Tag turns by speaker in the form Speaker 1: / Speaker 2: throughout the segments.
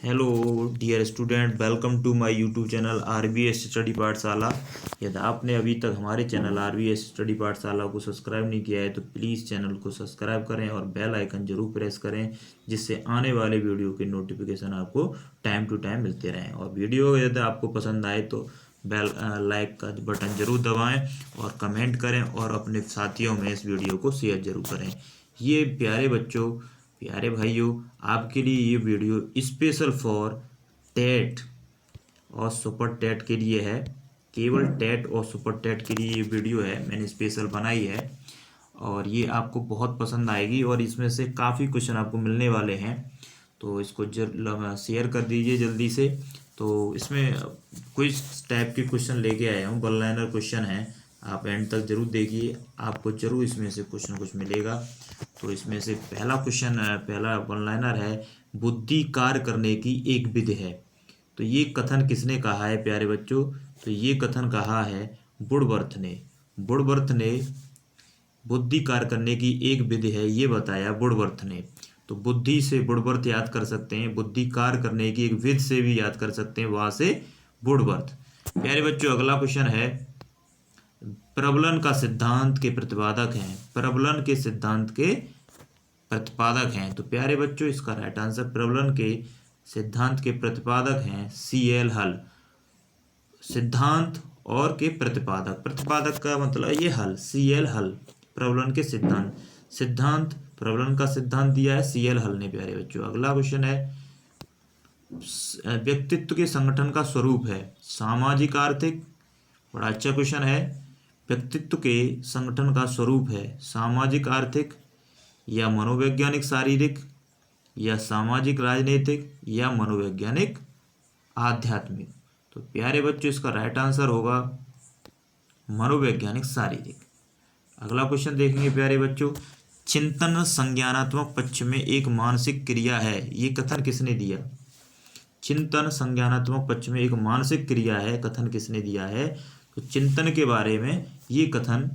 Speaker 1: Hello dear student, welcome to my YouTube channel RBS study Pathshala. यदि आपने अभी तक हमारे चैनल आरबीएस स्टडी पाठशाला को सब्सक्राइब नहीं किया है तो प्लीज़ चैनल को सब्सक्राइब करें और बेल आइकन जरूर प्रेस करें, जिससे आने वाले वीडियो के नोटिफिकेशन आपको टाइम टू टाइम मिलते रहें। और वीडियो यदि आपको पसंद आए तो बेल लाइक का बटन जरूर दबाएँ और कमेंट करें और अपने साथियों में इस वीडियो को शेयर जरूर करें। ये प्यारे बच्चों, प्यारे भाइयों, आपके लिए ये वीडियो स्पेशल फॉर टेट और सुपर टेट के लिए है। केवल टेट और सुपर टेट के लिए ये वीडियो है, मैंने स्पेशल बनाई है और ये आपको बहुत पसंद आएगी और इसमें से काफ़ी क्वेश्चन आपको मिलने वाले हैं। तो इसको शेयर कर दीजिए जल्दी से। तो इसमें कुछ टाइप के क्वेश्चन लेके आया हूँ, वन लाइनर क्वेश्चन है। आप एंड तक जरूर देखिए, आपको जरूर इसमें से कुछ ना कुछ मिलेगा। तो इसमें से पहला क्वेश्चन, पहला वन लाइनर है, बुद्धि कार्य करने की एक विधि है। तो ये कथन किसने कहा है प्यारे बच्चों? तो ये कथन कहा है वुडवर्थ ने। वुडवर्थ ने बुद्धि कार्य करने की एक विधि है, ये बताया वुडवर्थ ने। तो बुद्धि से वुडवर्थ याद कर सकते हैं, बुद्धि कार्य करने की एक विधि से भी याद कर सकते हैं, वहां से वुडवर्थ। प्यारे बच्चों, अगला क्वेश्चन है, प्रबलन का सिद्धांत के प्रतिपादक हैं। प्रबलन के सिद्धांत के प्रतिपादक हैं। तो प्यारे बच्चों, इसका राइट आंसर प्रबलन के सिद्धांत के प्रतिपादक हैं सीएल हल। सिद्धांत और के प्रतिपादक, प्रतिपादक का मतलब ये हल, सीएल हल। प्रबलन के सिद्धांत, सिद्धांत प्रबलन का सिद्धांत दिया है सीएल हल ने। प्यारे बच्चों, अगला क्वेश्चन है, व्यक्तित्व के संगठन का स्वरूप है सामाजिक आर्थिक। बड़ा अच्छा क्वेश्चन है। व्यक्तित्व के संगठन का स्वरूप है सामाजिक आर्थिक या मनोवैज्ञानिक शारीरिक या सामाजिक राजनीतिक या मनोवैज्ञानिक आध्यात्मिक। तो प्यारे बच्चों, इसका राइट आंसर होगा मनोवैज्ञानिक शारीरिक। अगला क्वेश्चन देखेंगे प्यारे बच्चों, चिंतन संज्ञानात्मक पक्ष में एक मानसिक क्रिया है, ये कथन किसने दिया? चिंतन संज्ञानात्मक पक्ष में एक मानसिक क्रिया है, कथन किसने दिया है? तो चिंतन के बारे में ये कथन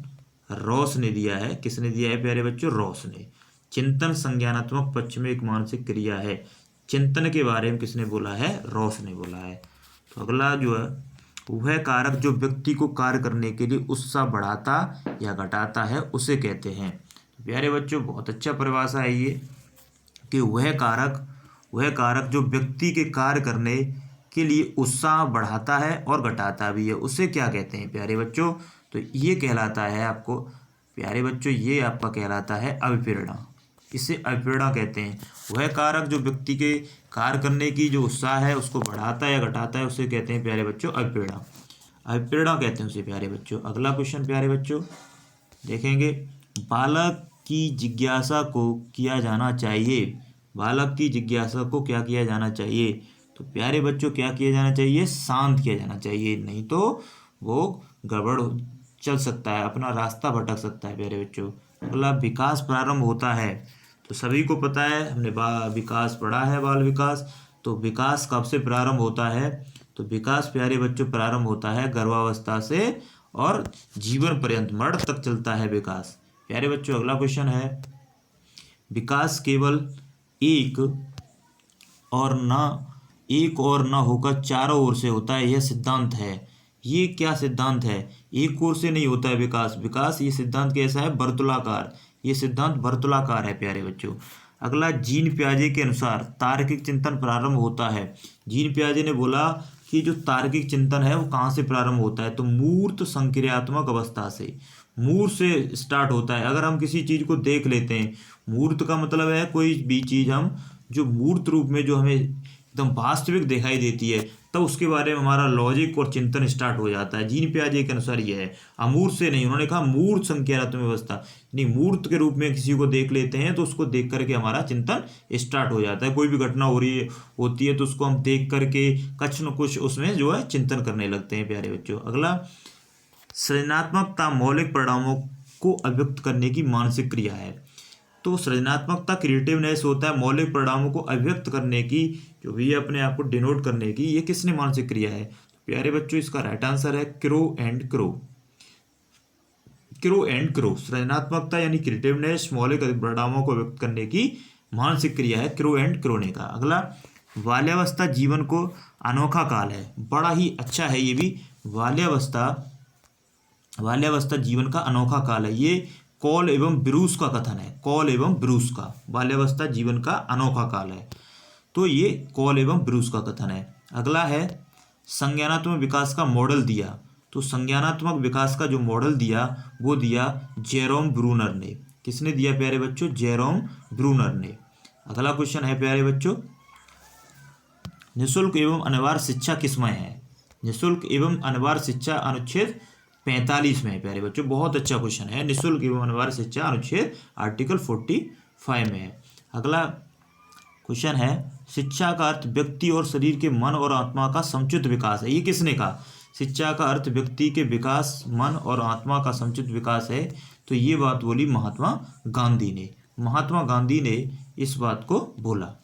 Speaker 1: रॉस ने दिया है। किसने दिया है प्यारे बच्चों? रॉस ने। चिंतन संज्ञानात्मक पक्ष में एक मानसिक क्रिया है, चिंतन के बारे में किसने बोला है? रॉस ने बोला है। तो अगला जो है, वह कारक जो व्यक्ति को कार्य करने के लिए उत्साह बढ़ाता या घटाता है उसे कहते हैं। तो प्यारे बच्चों, बहुत अच्छा परिभाषा है ये कि वह कारक जो व्यक्ति के कार्य करने के लिए उत्साह बढ़ाता है और घटाता भी है, उसे क्या कहते हैं प्यारे बच्चों? तो ये कहलाता है आपको, प्यारे बच्चों, ये आपका कहलाता है अभिप्रेरणा। इसे अभिप्रेरणा कहते हैं। वह कारक जो व्यक्ति के कार्य करने की जो उत्साह है उसको बढ़ाता है या घटाता है, उसे कहते हैं प्यारे बच्चों अभिप्रेरणा। अभिप्रेरणा कहते हैं उसे प्यारे बच्चों। अगला क्वेश्चन प्यारे बच्चों देखेंगे, बालक की जिज्ञासा को किया जाना चाहिए। बालक की जिज्ञासा को क्या किया जाना चाहिए? तो प्यारे बच्चों, क्या किया जाना चाहिए? शांत किया जाना चाहिए, नहीं तो वो गड़बड़ चल सकता है, अपना रास्ता भटक सकता है प्यारे बच्चों। अगला, विकास प्रारंभ होता है। तो सभी को पता है, हमने विकास पढ़ा है, बाल विकास। तो विकास कब से प्रारंभ होता है? तो विकास प्यारे बच्चों प्रारंभ होता है गर्भावस्था से और जीवन पर्यंत, मरण तक चलता है विकास। प्यारे बच्चों, अगला क्वेश्चन है, विकास केवल एक और न होकर चारों ओर से होता है, यह सिद्धांत है। ये क्या सिद्धांत है? एक ओर से नहीं होता है विकास ये सिद्धांत कैसा है? वर्तुलाकार। ये सिद्धांत वर्तुलाकार है प्यारे बच्चों। अगला, जीन पियाजे के अनुसार तार्किक चिंतन प्रारंभ होता है। जीन पियाजे ने बोला कि जो तार्किक चिंतन है वो कहाँ से प्रारंभ होता है? तो मूर्त संक्रियात्मक अवस्था से, मूर्त से स्टार्ट होता है। अगर हम किसी चीज को देख लेते हैं, मूर्त का मतलब है कोई भी चीज हम जो मूर्त रूप में जो हमें एकदम वास्तविक दिखाई देती है, तब उसके बारे में हमारा लॉजिक और चिंतन स्टार्ट हो जाता है। जीन पियाजे के अनुसार यह है, अमूर्त से नहीं। उन्होंने कहा मूर्त संज्ञानात्मक व्यवस्था, यानी मूर्त के रूप में किसी को देख लेते हैं तो उसको देख करके हमारा चिंतन स्टार्ट हो जाता है। कोई भी घटना होती है तो उसको हम देख करके कुछ न कुछ उसमें जो है चिंतन करने लगते हैं प्यारे बच्चों। अगला, सृजनात्मकता मौलिक परिणामों को अभिव्यक्त करने की मानसिक क्रिया है। तो सृजनात्मकता क्रिएटिवनेस होता है मौलिक परिणामों को अभिव्यक्त करने की, जो भी अपने आप को डिनोट करने की, ये किसने मानसिक क्रिया है? तो प्यारे बच्चों, इसका राइट आंसर है crow and crow. Crow and crow, सृजनात्मकता यानी क्रिएटिवनेस मौलिक परिणामों को व्यक्त करने की मानसिक क्रिया है, क्रो एंड क्रो ने कहा। अगला, बाल्यावस्था जीवन को अनोखा काल है, बड़ा ही अच्छा है ये भी। बाल्यावस्था जीवन का अनोखा काल है, ये कॉल एवं ब्रूस का कथन है, कॉल एवं ब्रूस का। बाल्यावस्था जीवन का अनोखा काल है, तो ये कॉल एवं ब्रूस का कथन है। अगला है संज्ञानात्मक विकास का मॉडल दिया, तो संज्ञानात्मक विकास का जो मॉडल दिया वो दिया जेरोम ब्रूनर ने। किसने दिया प्यारे बच्चों? जेरोम ब्रूनर ने। अगला क्वेश्चन है प्यारे बच्चों, निःशुल्क एवं अनिवार्य शिक्षा किसमें है? निःशुल्क एवं अनिवार्य शिक्षा अनुच्छेद 45 में है प्यारे बच्चों, बहुत अच्छा क्वेश्चन है। निःशुल्क एवं अनिवार्य शिक्षा अनुच्छेद आर्टिकल 45 में है। अगला क्वेश्चन है, शिक्षा का अर्थ व्यक्ति और शरीर के मन और आत्मा का समुचित विकास है, ये किसने कहा? शिक्षा का अर्थ व्यक्ति के विकास, मन और आत्मा का समुचित विकास है, तो ये बात बोली महात्मा गांधी ने। महात्मा गांधी ने इस बात को बोला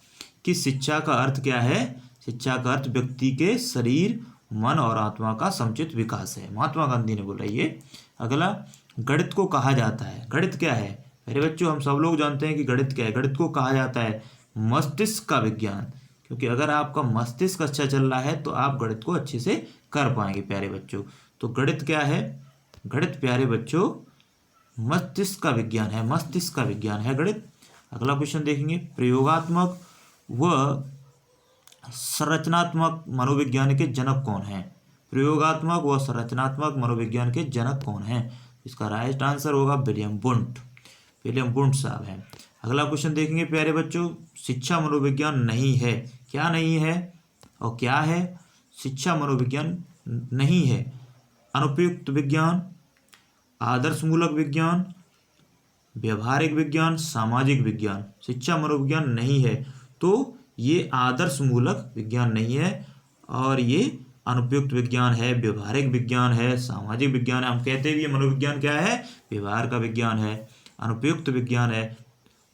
Speaker 1: कि शिक्षा का अर्थ क्या है? शिक्षा का अर्थ व्यक्ति के शरीर, मन और आत्मा का समुचित विकास है, महात्मा गांधी ने बोला ये। अगला, गणित को कहा जाता है, गणित क्या है? मेरे बच्चों हम सब लोग जानते हैं कि गणित क्या है। गणित को कहा जाता है मस्तिष्क का विज्ञान, क्योंकि अगर आपका मस्तिष्क अच्छा चल रहा है तो आप गणित को अच्छे से कर पाएंगे प्यारे बच्चों। तो गणित क्या है? गणित प्यारे बच्चों मस्तिष्क का विज्ञान है, मस्तिष्क का विज्ञान है गणित। अगला क्वेश्चन देखेंगे, प्रयोगात्मक व संरचनात्मक मनोविज्ञान के जनक कौन हैं? प्रयोगात्मक व संरचनात्मक मनोविज्ञान के जनक कौन हैं? इसका राइट आंसर होगा विलियम वुंट, विलियम वुंट साहब हैं। अगला क्वेश्चन देखेंगे प्यारे बच्चों, शिक्षा मनोविज्ञान नहीं है, क्या नहीं है और क्या है? शिक्षा मनोविज्ञान नहीं है अनुपयुक्त विज्ञान, आदर्शमूलक विज्ञान, व्यवहारिक विज्ञान, सामाजिक विज्ञान। शिक्षा मनोविज्ञान नहीं है तो ये आदर्शमूलक विज्ञान नहीं है और ये अनुपयुक्त विज्ञान है, व्यवहारिक विज्ञान है, सामाजिक विज्ञान है। हम कहते भी मनोविज्ञान क्या है? व्यवहार का विज्ञान है, अनुपयुक्त विज्ञान है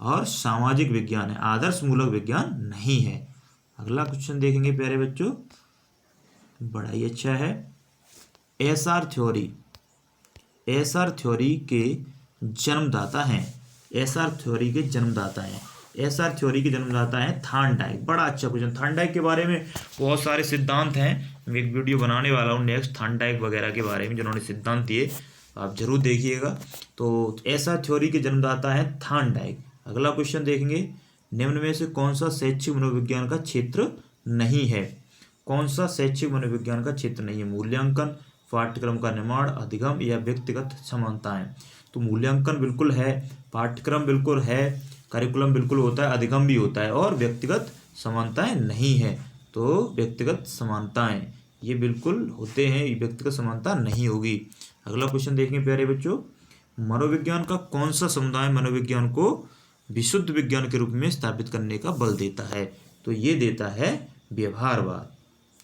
Speaker 1: और सामाजिक विज्ञान है, आदर्शमूलक विज्ञान नहीं है। अगला क्वेश्चन देखेंगे प्यारे बच्चों, बड़ा ही अच्छा है। एसआर थ्योरी, एसआर थ्योरी के जन्मदाता हैं, एसआर थ्योरी के जन्मदाता हैं, एसआर थ्योरी के जन्मदाता हैं थॉर्नडाइक। बड़ा अच्छा क्वेश्चन, थॉर्नडाइक के बारे में बहुत सारे सिद्धांत हैं, मैं एक वीडियो बनाने वाला हूँ नेक्स्ट थॉर्नडाइक वगैरह के बारे में जिन्होंने सिद्धांत दिए, आप जरूर देखिएगा। तो एसआर थ्योरी के जन्मदाता हैं थॉर्नडाइक। अगला क्वेश्चन देखेंगे, निम्न में से कौन सा शैक्षिक मनोविज्ञान का क्षेत्र नहीं है? कौन सा शैक्षिक मनोविज्ञान का क्षेत्र नहीं है? मूल्यांकन, पाठ्यक्रम का निर्माण, अधिगम या व्यक्तिगत समानताएं। तो मूल्यांकन बिल्कुल है, पाठ्यक्रम बिल्कुल है, करिकुलम बिल्कुल होता है, अधिगम भी होता है और व्यक्तिगत समानताएं नहीं है। तो व्यक्तिगत समानताएं ये बिल्कुल होते हैं, व्यक्तिगत समानता नहीं होगी। अगला क्वेश्चन देखेंगे प्यारे बच्चों, मनोविज्ञान का कौन सा समुदाय मनोविज्ञान को विशुद्ध विज्ञान के रूप में स्थापित करने का बल देता है? तो ये देता है व्यवहारवाद।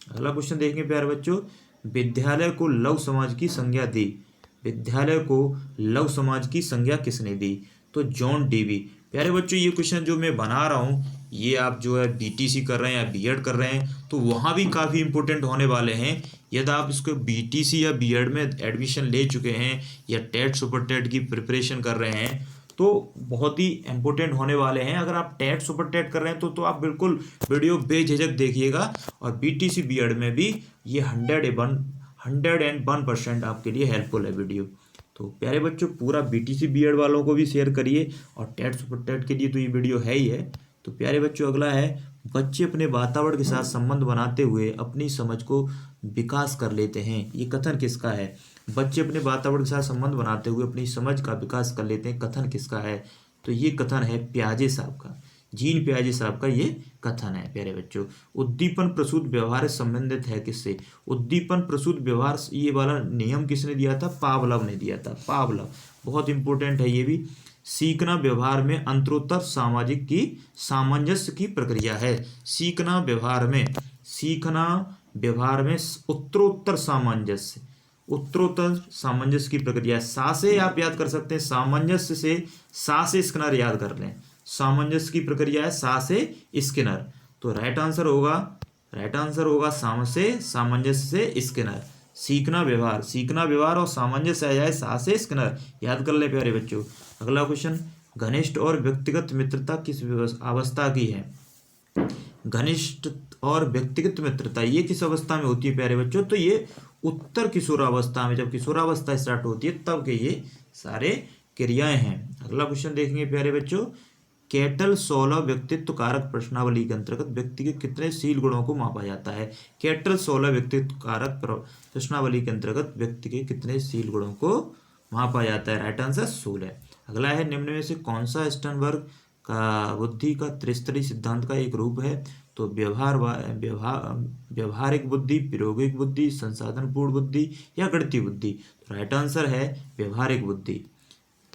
Speaker 1: अगला क्वेश्चन देखेंगे प्यारे बच्चों, विद्यालय को लघु समाज की संज्ञा दी, विद्यालय को लघु समाज की संज्ञा किसने दी? तो जॉन डेवी। प्यारे बच्चों ये क्वेश्चन जो मैं बना रहा हूँ ये आप जो है बीटीसी कर रहे हैं या बीएड कर रहे हैं तो वहाँ भी काफ़ी इंपॉर्टेंट होने वाले हैं। यदि आप इसको बीटीसी या बीएड में एडमिशन ले चुके हैं या टेट सुपर टेट की प्रिपरेशन कर रहे हैं तो बहुत ही इंपॉर्टेंट होने वाले हैं। अगर आप टेट सुपर टेट कर रहे हैं तो आप बिल्कुल वीडियो बेझिझक देखिएगा और बीटीसी बीएड में भी ये 101% आपके लिए हेल्पफुल है वीडियो। तो प्यारे बच्चों पूरा बीटीसी बीएड वालों को भी शेयर करिए और टेट सुपर टेट के लिए तो ये वीडियो है ही है। तो प्यारे बच्चों अगला है, बच्चे अपने वातावरण के साथ संबंध बनाते हुए अपनी समझ को विकास कर लेते हैं, ये कथन किसका है? बच्चे अपने वातावरण के साथ संबंध बनाते हुए अपनी समझ का विकास कर लेते हैं, कथन किसका है? तो ये कथन है पियाजे साहब का, जीन पियाजे साहब का ये कथन है प्यारे बच्चों। उद्दीपन प्रसूत व्यवहार से संबंधित है किससे? उद्दीपन प्रसूत व्यवहार ये वाला नियम किसने दिया था? पावलव ने दिया था, पावलव। बहुत इंपॉर्टेंट है ये भी। सीखना व्यवहार में अंतरोत्तर सामाजिक की सामंजस्य की प्रक्रिया है। सीखना व्यवहार में उत्तरोत्तर सामंजस्य, उत्तरोत्तर सामंजस्य की प्रक्रिया। सा से आप याद कर सकते हैं, सामंजस्य से सा से स्किनर याद कर लें, सामंजस्य की प्रक्रिया है सा से स्किनर। तो राइट आंसर होगा साम से सामंजस्य से स्किनर। सीखना व्यवहार और सामंजस्य आ जाए सा से स्किनर, याद कर ले प्यारे बच्चों। अगला क्वेश्चन, घनिष्ठ और व्यक्तिगत मित्रता किस अवस्था की है? घनिष्ठ और व्यक्तिगत मित्रता ये किस अवस्था में होती है प्यारे बच्चों? तो ये उत्तर किशोरावस्था में, जब किशोरावस्था स्टार्ट होती है तब के ये सारे क्रियाएं हैं। अगला क्वेश्चन देखेंगे प्यारे बच्चों, केटल 16 व्यक्तित्व कारक प्रश्नावली के अंतर्गत व्यक्ति के कितने शील गुणों को मापा जाता है? केटल 16 व्यक्तित्व कारक प्रश्नावली के अंतर्गत व्यक्ति के कितने शील गुणों को मापा जाता है? Right answer 16। अगला है, निम्न में से कौन सा स्टर्नबर्ग का बुद्धि का त्रिस्तरीय सिद्धांत का एक रूप है? तो व्यवहारिक बुद्धि, प्रायोगिक बुद्धि, संसाधनपूर्ण बुद्धि या गणितीय बुद्धि? तो राइट आंसर है व्यवहारिक बुद्धि।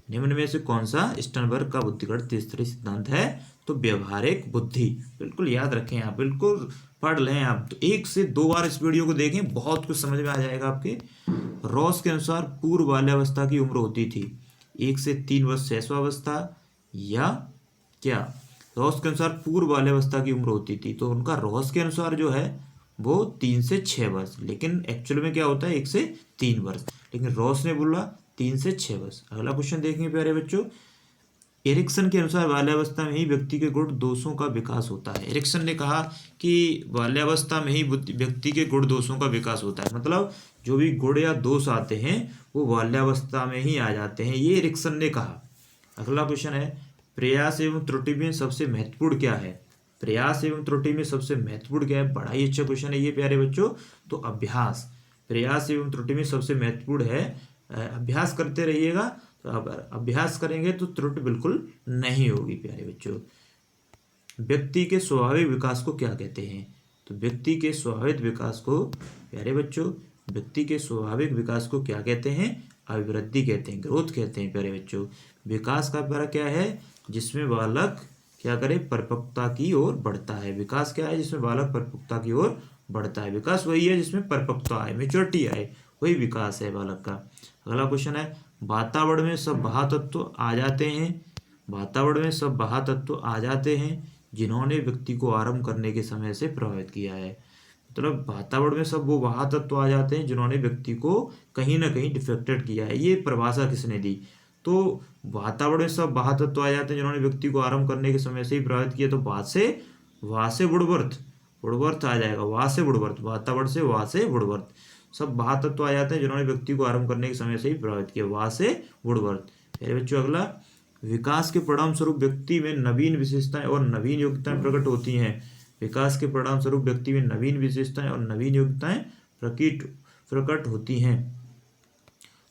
Speaker 1: निम्न में से कौन सा स्टर्नबर्ग का बुद्धिगत त्रिस्तरीय सिद्धांत है? तो व्यवहारिक बुद्धि। बिल्कुल याद रखें आप, बिल्कुल पढ़ लें आप। तो 1 से 2 बार इस वीडियो को देखें, बहुत कुछ समझ में आ जाएगा आपके। रॉस के अनुसार पूर्व बाल्यावस्था की उम्र होती थी 1 से 3 वर्ष शैशवावस्था, या क्या रॉस के अनुसार पूर्व बाल्यावस्था की उम्र होती थी? तो उनका रॉस के अनुसार जो है वो 3 से 6 वर्ष, लेकिन एक्चुअल में क्या होता है 1 से 3 वर्ष, लेकिन रॉस ने बोला 3 से 6 वर्ष। अगला क्वेश्चन देखेंगे प्यारे बच्चों, एरिक्सन के अनुसार बाल्यावस्था में ही व्यक्ति के गुण दोषों का विकास होता है। एरिक्सन ने कहा कि बाल्यावस्था में ही व्यक्ति के गुण दोषों का विकास होता है, मतलब जो भी गुण या दोष आते हैं वो बाल्यावस्था में ही आ जाते हैं, ये एरिक्सन ने कहा। अगला क्वेश्चन है, प्रयास एवं त्रुटि में सबसे महत्वपूर्ण क्या है? प्रयास एवं त्रुटि में सबसे महत्वपूर्ण क्या है? बड़ा ही अच्छा क्वेश्चन है ये प्यारे बच्चों। तो अभ्यास। प्रयास एवं त्रुटि में सबसे महत्वपूर्ण है अभ्यास करते रहिएगा, तो अब अभ्यास करेंगे तो त्रुटि बिल्कुल नहीं होगी प्यारे बच्चों। व्यक्ति के स्वाभाविक विकास को क्या कहते हैं? तो व्यक्ति के स्वाभाविक विकास को प्यारे बच्चों, व्यक्ति के स्वाभाविक विकास को क्या कहते हैं? अभिवृद्धि कहते हैं, ग्रोथ कहते हैं प्यारे बच्चों। विकास का प्यारा क्या है? जिसमें बालक क्या करे? परिपक्वता की ओर बढ़ता है। विकास क्या है? जिसमें बालक परिपक्वता की ओर बढ़ता है। विकास वही है जिसमें परिपक्वता आए, मेच्योरिटी आए, वही विकास है बालक का। अगला क्वेश्चन है, वातावरण में सब महातत्व आ जाते हैं। वातावरण में सब महातत्व आ जाते हैं जिन्होंने व्यक्ति को आरंभ करने के समय से प्रभावित किया है। मतलब वातावरण में सब वो महातत्व आ जाते हैं जिन्होंने व्यक्ति को कहीं ना कहीं डिफेक्टेड किया है। ये परिभाषा किसने दी? तो वातावरण में सब महातत्व आ जाते हैं जिन्होंने व्यक्ति को आरंभ करने के समय से ही प्रभावित किया। तो वहां से वुडवर्थ आ जाएगा, वहां से वुडवर्थ, वातावरण से वहां से वुडवर्थ। सब महातत्व आ जाते हैं जिन्होंने व्यक्ति को आरंभ करने के समय से ही प्रभावित किया, वहां से वुडवर्थ। मेरे बच्चों अगला, विकास के परिणाम स्वरूप व्यक्ति में नवीन विशेषताएं और नवीन योग्यताएं प्रकट होती हैं। विकास के परिणाम स्वरूप व्यक्ति में नवीन विशेषताएं और नवीन योग्यताएं प्रकट होती हैं।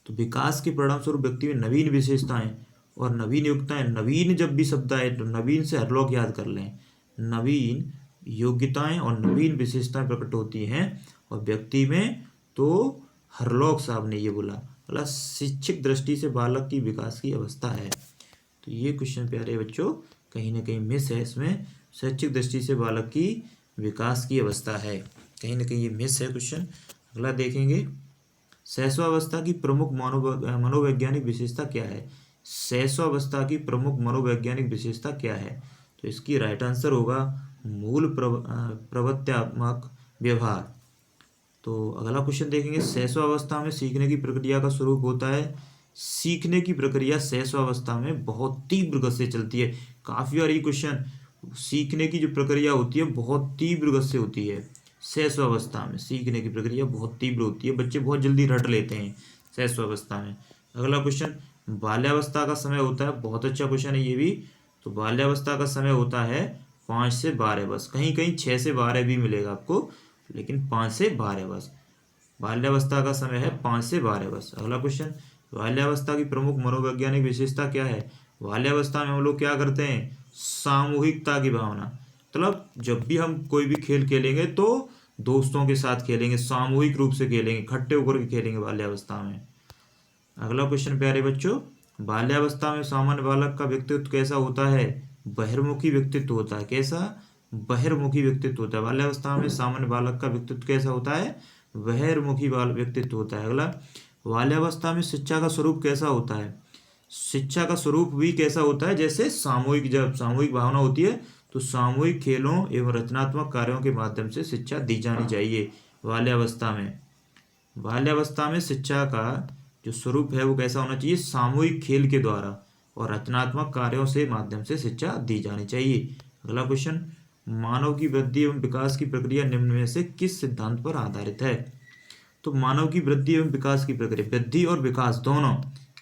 Speaker 1: तो विकास के परिणाम स्वरूप व्यक्ति में नवीन विशेषताएं और नवीन योग्यताएं, नवीन जब भी शब्द आए तो नवीन से हर लोग याद कर लें, नवीन योग्यताएं और नवीन विशेषताएं प्रकट होती हैं। और व्यक्ति में तो हरलॉक साहब ने ये बोला, शिक्षक दृष्टि से बालक की विकास की अवस्था है। तो ये क्वेश्चन प्यारे बच्चों कहीं ना कहीं मिस है, इसमें शैक्षिक दृष्टि से बालक की विकास की अवस्था है, कहीं ना कहीं ये मिस है क्वेश्चन। अगला देखेंगे, शैशवावस्था की प्रमुख मनोवैज्ञानिक विशेषता क्या है? शैशवावस्था की प्रमुख मनोवैज्ञानिक विशेषता क्या है? तो इसकी राइट आंसर होगा मूल प्रवृत्त्यात्मक व्यवहार। तो अगला क्वेश्चन देखेंगे, शैशवावस्था में सीखने की प्रक्रिया का स्वरूप होता है। सीखने की प्रक्रिया शैशवावस्था में बहुत तीव्र गति से चलती है। काफी बार ये क्वेश्चन, सीखने की जो प्रक्रिया होती है बहुत तीव्र गति से होती है। शैशवावस्था में सीखने की प्रक्रिया बहुत तीव्र होती है, बच्चे बहुत जल्दी रट लेते हैं शैशवावस्था में। अगला क्वेश्चन, बाल्यावस्था का समय होता है, बहुत अच्छा क्वेश्चन है ये भी। तो बाल्यावस्था का समय होता है 5 से 12 वर्ष, कहीं कहीं 6 से 12 भी मिलेगा आपको, लेकिन 5 से 12 वर्ष बाल्यावस्था का समय है, 5 से 12 वर्ष। अगला क्वेश्चन, बाल्यावस्था की प्रमुख मनोवैज्ञानिक विशेषता क्या है? बाल्यावस्था में हम लोग क्या करते हैं? सामूहिकता की भावना, मतलब जब भी हम कोई भी खेल खेलेंगे तो दोस्तों के साथ खेलेंगे, सामूहिक रूप से खेलेंगे, इकट्ठे होकर के खेलेंगे बाल्यावस्था में। अगला क्वेश्चन प्यारे बच्चों, बाल्यावस्था में सामान्य बालक का व्यक्तित्व कैसा होता है? बहिर्मुखी व्यक्तित्व होता है। कैसा? बहिर्मुखी व्यक्तित्व होता है। बाल्यावस्था में सामान्य बालक का व्यक्तित्व कैसा होता है? बहिर्मुखी व्यक्तित्व होता है। अगला, बाल्यावस्था में शिक्षा का स्वरूप कैसा होता है? शिक्षा का स्वरूप भी कैसा होता है? जैसे सामूहिक, जब सामूहिक भावना होती है तो सामूहिक खेलों एवं रचनात्मक कार्यों के माध्यम से शिक्षा दी जानी चाहिए बाल्यावस्था में। बाल्यावस्था में शिक्षा का जो स्वरूप है वो कैसा होना चाहिए? सामूहिक खेल के द्वारा और रचनात्मक कार्यों से माध्यम से शिक्षा दी जानी चाहिए। अगला क्वेश्चन, मानव की वृद्धि एवं विकास की प्रक्रिया निम्न में से किस सिद्धांत पर आधारित है? तो मानव की वृद्धि एवं विकास की प्रक्रिया, वृद्धि और विकास दोनों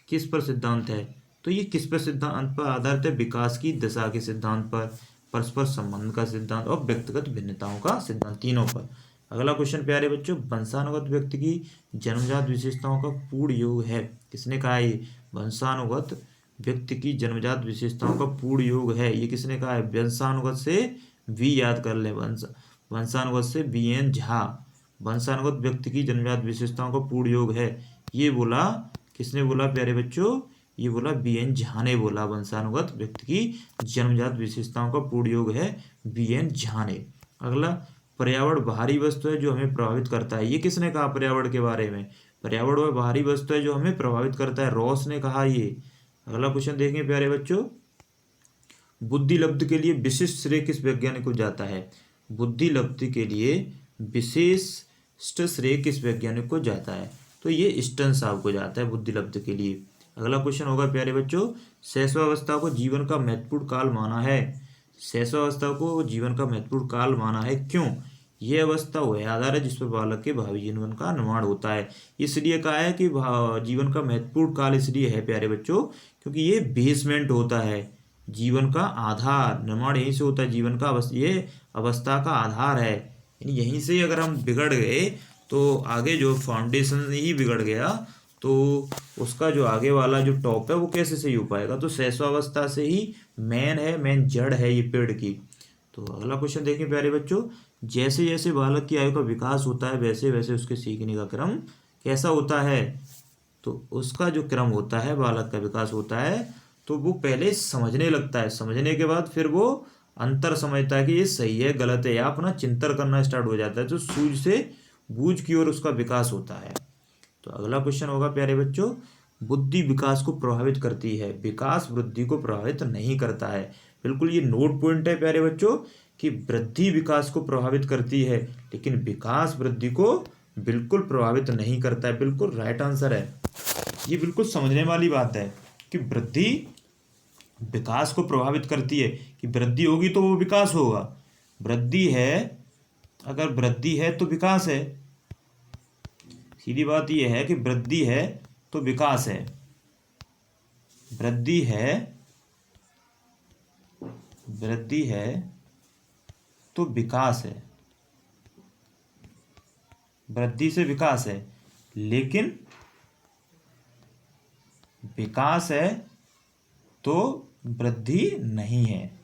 Speaker 1: किस पर सिद्धांत है? तो ये किस पर सिद्धांत पर आधारित है? विकास की दिशा के सिद्धांत पर, परस्पर संबंध का सिद्धांत और व्यक्तिगत भिन्नताओं का सिद्धांत, तीनों पर। अगला क्वेश्चन प्यारे बच्चों, वंशानुगत व्यक्ति की जन्मजात विशेषताओं का पूर्ण योग है। किसने कहा है? वंशानुगत व्यक्ति की जन्मजात विशेषताओं का पूर्ण योग है, ये किसने कहा है? वंशानुगत से वी याद कर ले, वंशानुगत से BN झा। वंशानुगत व्यक्ति की जन्मजात विशेषताओं का पूर्ण योग है, ये बोला किसने बोला प्यारे बच्चों? ये बोला BN झा ने बोला। वंशानुगत व्यक्ति की जन्मजात विशेषताओं का पूर्ण योग है BN झा ने। अगला, पर्यावरण बाहरी वस्तु है जो हमें प्रभावित करता है, ये किसने कहा पर्यावरण के बारे में? पर्यावरण वह बाहरी वस्तु है जो हमें प्रभावित करता है, रॉस ने कहा ये। अगला क्वेश्चन देखेंगे प्यारे बच्चों, बुद्धि लब्धि के लिए विशिष्ट श्रेय किस वैज्ञानिक को जाता है? बुद्धि लब्धि के लिए विशिष्ट श्रेय किस वैज्ञानिक को जाता है? तो ये स्टर्न साहब को जाता है बुद्धि लब्धि के लिए। अगला क्वेश्चन होगा प्यारे बच्चों, शैशवावस्था को जीवन का महत्वपूर्ण काल माना है। शैशवावस्था को जीवन का महत्वपूर्ण काल माना है, क्यों? यह अवस्था वह आधार है जिस पर बालक के भावी जीवन का निर्माण होता है। इसलिए कहा है कि जीवन का महत्वपूर्ण काल इसलिए है प्यारे बच्चों क्योंकि ये बेसमेंट होता है, जीवन का आधार, निर्माण यहीं से होता है जीवन का, ये अवस्था का आधार है। यहीं से अगर हम बिगड़ गए तो आगे जो फाउंडेशन ही बिगड़ गया तो उसका जो आगे वाला जो टॉप है वो कैसे सही हो पाएगा? तो शैशवावस्था से ही मेन जड़ है ये पेड़ की। तो अगला क्वेश्चन देखिए प्यारे बच्चों, जैसे जैसे बालक की आयु का विकास होता है वैसे वैसे उसके सीखने का क्रम कैसा होता है? तो उसका जो क्रम होता है, बालक का विकास होता है तो वो पहले समझने लगता है, समझने के बाद फिर वो अंतर समझता है कि ये सही है गलत है, या अपना चिंतन करना स्टार्ट हो जाता है, तो सूझ से बूझ की ओर उसका विकास होता है। तो अगला क्वेश्चन होगा प्यारे बच्चों, बुद्धि विकास को प्रभावित करती है, विकास वृद्धि को प्रभावित नहीं करता है। बिल्कुल ये नोट पॉइंट है प्यारे बच्चों कि वृद्धि विकास को प्रभावित करती है लेकिन विकास वृद्धि को बिल्कुल प्रभावित नहीं करता है। बिल्कुल राइट आंसर है, ये बिल्कुल समझने वाली बात है कि वृद्धि विकास को प्रभावित करती है, कि वृद्धि होगी तो वो विकास होगा, वृद्धि है, अगर वृद्धि है तो विकास है, सीधी बात यह है कि वृद्धि है तो विकास है, वृद्धि है तो विकास है, वृद्धि से विकास है, लेकिन विकास है तो वृद्धि नहीं है,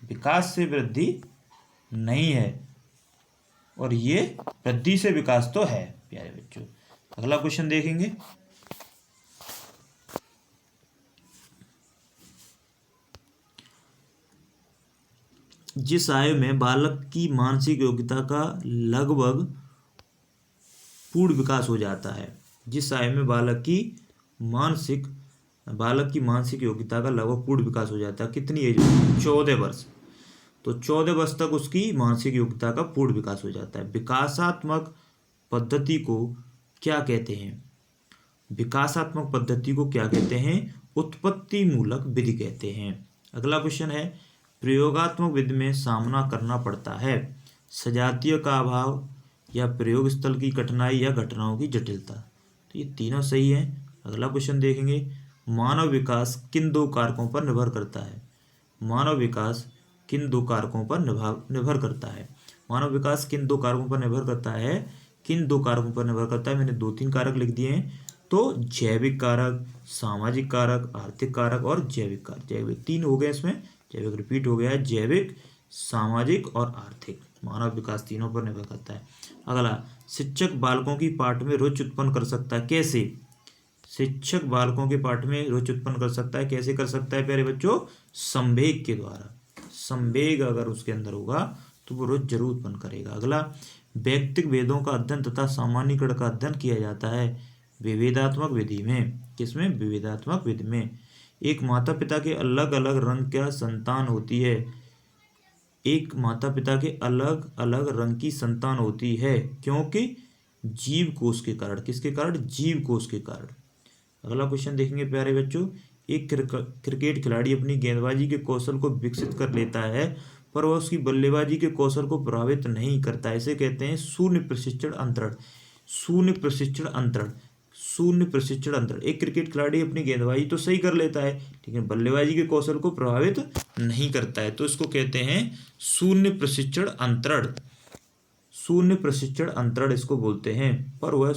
Speaker 1: विकास से वृद्धि नहीं है, और ये वृद्धि से विकास तो है प्यारे बच्चों। अगला क्वेश्चन देखेंगे, जिस आयु में बालक की मानसिक योग्यता का लगभग पूर्ण विकास हो जाता है, जिस आयु में बालक की मानसिक योग्यता का लगभग पूर्ण विकास हो जाता है, कितनी एज में? 14 वर्ष। तो 14 वर्ष तक उसकी मानसिक योग्यता का पूर्ण विकास हो जाता है। विकासात्मक पद्धति को क्या कहते हैं? विकासात्मक पद्धति को क्या कहते हैं? उत्पत्ति मूलक विधि कहते हैं। अगला क्वेश्चन है, प्रयोगात्मक विधि में सामना करना पड़ता है सजातीय का अभाव या प्रयोग स्थल की कठिनाई या घटनाओं की जटिलता। तो ये तीनों सही है। अगला क्वेश्चन देखेंगे, मानव विकास किन दो कारकों पर निर्भर करता है? मानव विकास किन दो कारकों पर निर्भर करता है? मानव विकास किन दो कारकों पर निर्भर करता है? किन दो कारकों पर निर्भर करता है? मैंने 2-3 कारक लिख दिए हैं, तो जैविक कारक, सामाजिक कारक, आर्थिक कारक और जैविक कारक। जैविक 3 हो गए, इसमें जैविक रिपीट हो गया है, जैविक, सामाजिक और आर्थिक। मानव विकास तीनों पर निर्भर करता है। अगला, शिक्षक बालकों की पाठ में रुचि उत्पन्न कर सकता है, कैसे? शिक्षक बालकों के पाठ में रुचि उत्पन्न कर सकता है, कैसे कर सकता है प्यारे बच्चों? संवेग के द्वारा। संवेग अगर उसके अंदर होगा तो वो रुचि जरूर उत्पन्न करेगा। अगला, व्यक्तिगत भेदों का अध्ययन तथा सामान्यीकरण का अध्ययन किया जाता है विभेदात्मक विधि में। किसमें? विभेदात्मक विधि में। एक माता पिता के अलग अलग रंग का संतान होती है, एक माता पिता के अलग अलग रंग की संतान होती है, क्योंकि जीव कोष के कारण। किसके कारण? जीव कोष के कारण। अगला क्वेश्चन देखेंगे प्यारे बच्चों, एक क्रिकेट खिलाड़ी अपनी गेंदबाजी के कौशल को विकसित कर लेता है पर वह उसकी बल्लेबाजी के कौशल को प्रभावित नहीं करता। इसे कहते हैं शून्य प्रशिक्षण अंतरण। शून्य प्रशिक्षण अंतरण, शून्य प्रशिक्षण अंतरण। एक क्रिकेट खिलाड़ी अपनी गेंदबाजी तो सही कर लेता है, लेकिन बल्लेबाजी के कौशल को प्रभावित नहीं करता है, तो इसको कहते हैं शून्य प्रशिक्षण अंतरण। शून्य प्रशिक्षण अंतरण इसको बोलते हैं, पर वह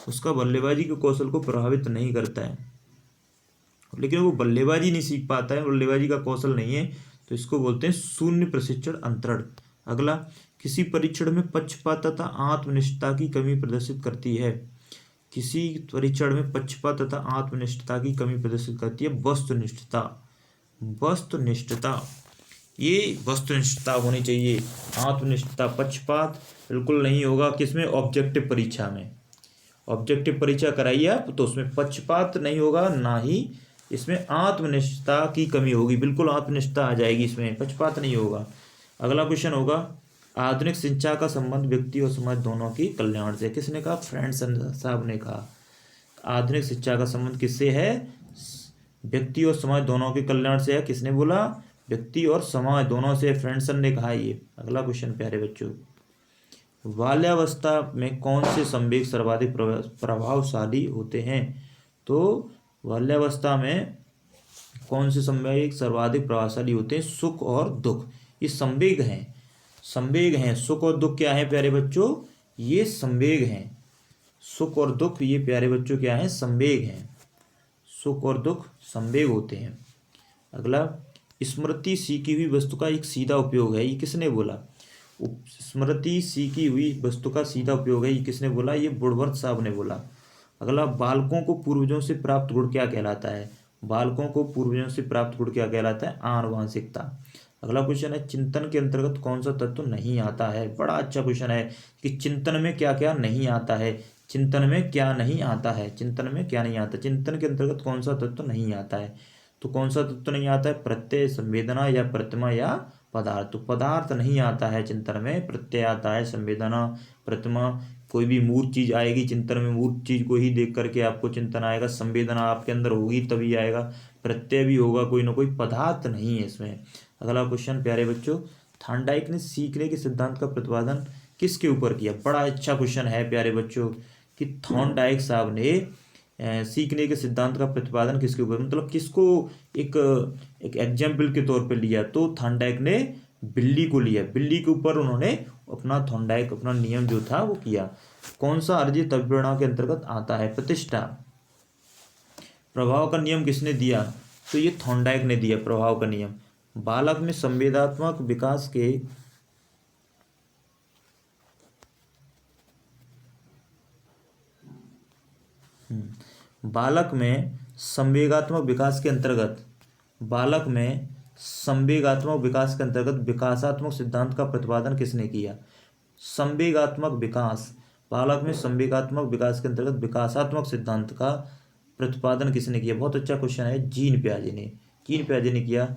Speaker 1: उसका बल्लेबाजी के कौशल को प्रभावित नहीं करता है, लेकिन वो बल्लेबाजी नहीं सीख पाता है, बल्लेबाजी का कौशल नहीं है, तो इसको बोलते हैं शून्य प्रशिक्षण अंतरण। अगला, किसी परीक्षण में पक्षपात तथा आत्मनिष्ठता की कमी प्रदर्शित करती है। किसी परीक्षण में पक्षपात तथा आत्मनिष्ठता की कमी प्रदर्शित करती है वस्तुनिष्ठता। वस्तुनिष्ठता, ये वस्तुनिष्ठता होनी चाहिए। आत्मनिष्ठता, पक्षपात बिल्कुल नहीं होगा। किसमें? ऑब्जेक्टिव परीक्षा में। ऑब्जेक्टिव परीक्षा कराइए आप तो उसमें पक्षपात नहीं होगा, ना ही इसमें आत्मनिष्ठता की कमी होगी। बिल्कुल आत्मनिष्ठता आ जाएगी, इसमें पक्षपात नहीं होगा। अगला क्वेश्चन होगा, आधुनिक शिक्षा का संबंध व्यक्ति और समाज दोनों की कल्याण से। किसने कहा? फ्रेंडसन साहब ने कहा। आधुनिक शिक्षा का संबंध किससे है? व्यक्ति और समाज दोनों के कल्याण से है। किसने बोला? व्यक्ति और समाज दोनों से, फ्रेंडसन ने कहा ये। अगला क्वेश्चन प्यारे बच्चों, बाल्यावस्था में कौन से संवेग सर्वाधिक प्रभावशाली होते हैं? तो बाल्यावस्था में कौन से संवेग सर्वाधिक प्रभावशाली होते हैं? सुख और दुख। ये संवेग हैं, संवेग हैं। सुख और दुख क्या है प्यारे बच्चों? ये संवेग हैं। सुख और दुख ये प्यारे बच्चों क्या है? संवेग हैं। सुख और दुख संवेग होते हैं। अगला, स्मृति सीखी हुई वस्तु का एक सीधा उपयोग है। ये किसने बोला? स्मृति सीखी हुई वस्तु का सीधा उपयोग है, ये किसने बोला? ये बुड़वर्थ साहब ने बोला। अगला, बालकों को पूर्वजों से प्राप्त गुण क्या कहलाता है? बालकों को पूर्वजों से प्राप्त गुण क्या कहलाता है? आनुवांशिकता। अगला क्वेश्चन है, चिंतन के अंतर्गत कौन सा तत्व नहीं आता है? बड़ा अच्छा क्वेश्चन है कि चिंतन में क्या क्या नहीं आता है। चिंतन में क्या नहीं आता है? चिंतन में क्या नहीं आता? चिंतन के अंतर्गत कौन सा तत्व नहीं आता है? तो कौन सा तत्व नहीं आता है? प्रत्यय, संवेदना या प्रतिमा या पदार्थ। तो पदार्थ नहीं आता है चिंतन में, प्रत्यय आता है, संवेदना, प्रतिमा। कोई भी मूर्त चीज आएगी चिंतन में, मूर्त चीज को ही देख करके आपको चिंतन आएगा। संवेदना आपके अंदर होगी तभी आएगा, प्रत्यय भी होगा, कोई ना कोई पदार्थ नहीं है इसमें। अगला क्वेश्चन प्यारे बच्चों, थॉर्नडाइक ने सीखने के सिद्धांत का प्रतिपादन किसके ऊपर किया? बड़ा अच्छा क्वेश्चन है प्यारे बच्चों कि थॉर्नडाइक साहब ने सीखने के सिद्धांत का प्रतिपादन किसके ऊपर, मतलब किसको एक एग्जाम्पल के तौर पे लिया? तो थॉर्नडाइक ने बिल्ली को लिया। बिल्ली के ऊपर उन्होंने थॉर्नडाइक अपना नियम जो था वो किया। कौन सा अर्जित अभिप्रेरणा के अंतर्गत आता है? प्रतिष्ठा। प्रभाव का नियम किसने दिया? तो ये थॉर्नडाइक ने दिया प्रभाव का नियम। बालक में संवेदनात्मक विकास के बालक में संवेगात्मक विकास के अंतर्गत विकासात्मक सिद्धांत का प्रतिपादन किसने किया? संवेगात्मक विकास, बालक में संवेगात्मक विकास के अंतर्गत विकासात्मक सिद्धांत का प्रतिपादन किसने किया? बहुत अच्छा क्वेश्चन है, जीन पियाजे ने। जीन पियाजे ने किया।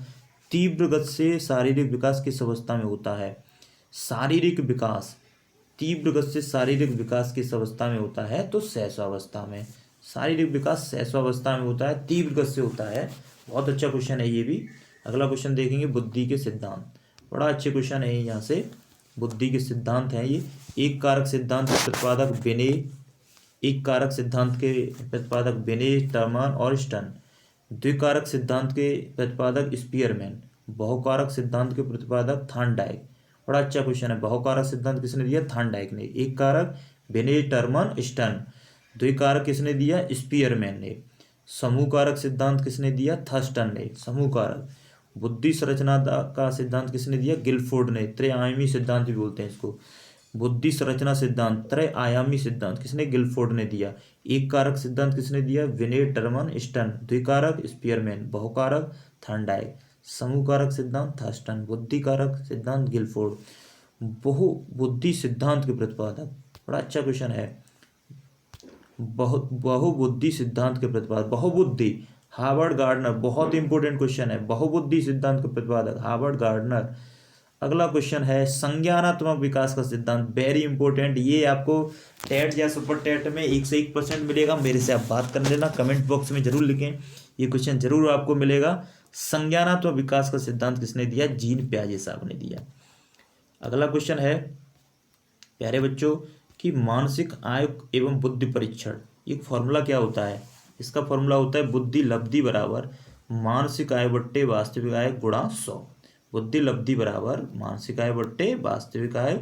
Speaker 1: तीव्र गति से शारीरिक विकास किस अवस्था में होता है? शारीरिक विकास, तीव्र गति से शारीरिक विकास किस अवस्था में होता है? तो शैशवावस्था में। शारीरिक विकास शैशवावस्था में होता है, तीव्र गति से होता है। बहुत अच्छा क्वेश्चन है ये भी। अगला क्वेश्चन देखेंगे, बुद्धि के सिद्धांत। बड़ा अच्छे क्वेश्चन है यहाँ से। बुद्धि के सिद्धांत हैं ये। एक कारक सिद्धांत के प्रतिपादक बेने, एक कारक सिद्धांत के प्रतिपादक बेने, टर्मन और स्टर्न। द्विकारक सिद्धांत के प्रतिपादक स्पीयरमैन। बहुकारक सिद्धांत के प्रतिपादक थॉर्नडाइक। बड़ा अच्छा क्वेश्चन है। बहुकारक सिद्धांत किसने दिया? थॉर्नडाइक ने। एक कारक बेने, टर्मन, स्टर्न। द्विकारक किसने दिया? स्पीयरमैन ने। समूह कारक सिद्धांत किसने दिया? थर्स्टन ने। समूह कारक। बुद्धि संरचना का सिद्धांत किसने दिया? गिलफोर्ड ने। त्रयायामी सिद्धांत भी बोलते हैं इसको। बुद्धि संरचना सिद्धांत, त्रयायामी सिद्धांत किसने? गिलफोर्ड ने दिया। एक कारक सिद्धांत किसने दिया? विने, टर्मन, स्टर्न। द्विकारक स्पीयरमैन। बहुकारक थॉर्नडाइक। समूह कारक सिद्धांत थर्स्टन। बुद्धि कारक सिद्धांत गिलफोर्ड। बहुबुद्धि सिद्धांत के प्रतिपादक, बड़ा अच्छा क्वेश्चन है। बहुबुद्धि सिद्धांत के प्रतिपादक, बहुबुद्धि, हार्वर्ड गार्डनर। बहुत इंपॉर्टेंट क्वेश्चन है। बहुबुद्धि सिद्धांत के प्रतिपादक हार्वर्ड गार्डनर। अगला क्वेश्चन है, संज्ञानात्मक विकास का सिद्धांत। वेरी इंपॉर्टेंट, ये आपको टेट या सुपर टेट में 1 से 1% मिलेगा। मेरे से आप बात कर लेना, कमेंट बॉक्स में जरूर लिखें, ये क्वेश्चन जरूर आपको मिलेगा। संज्ञानात्मक विकास का सिद्धांत किसने दिया? जीन पियाजे साहब ने दिया। अगला क्वेश्चन है प्यारे बच्चों कि मानसिक आय एवं बुद्धि परीक्षण, एक फॉर्मूला क्या होता है? इसका फॉर्मूला होता है बुद्धि लब्धि बराबर मानसिक आय बट्टे वास्तविक आय गुणा 100। बुद्धि लब्धि बराबर मानसिक आय बट्टे वास्तविक आय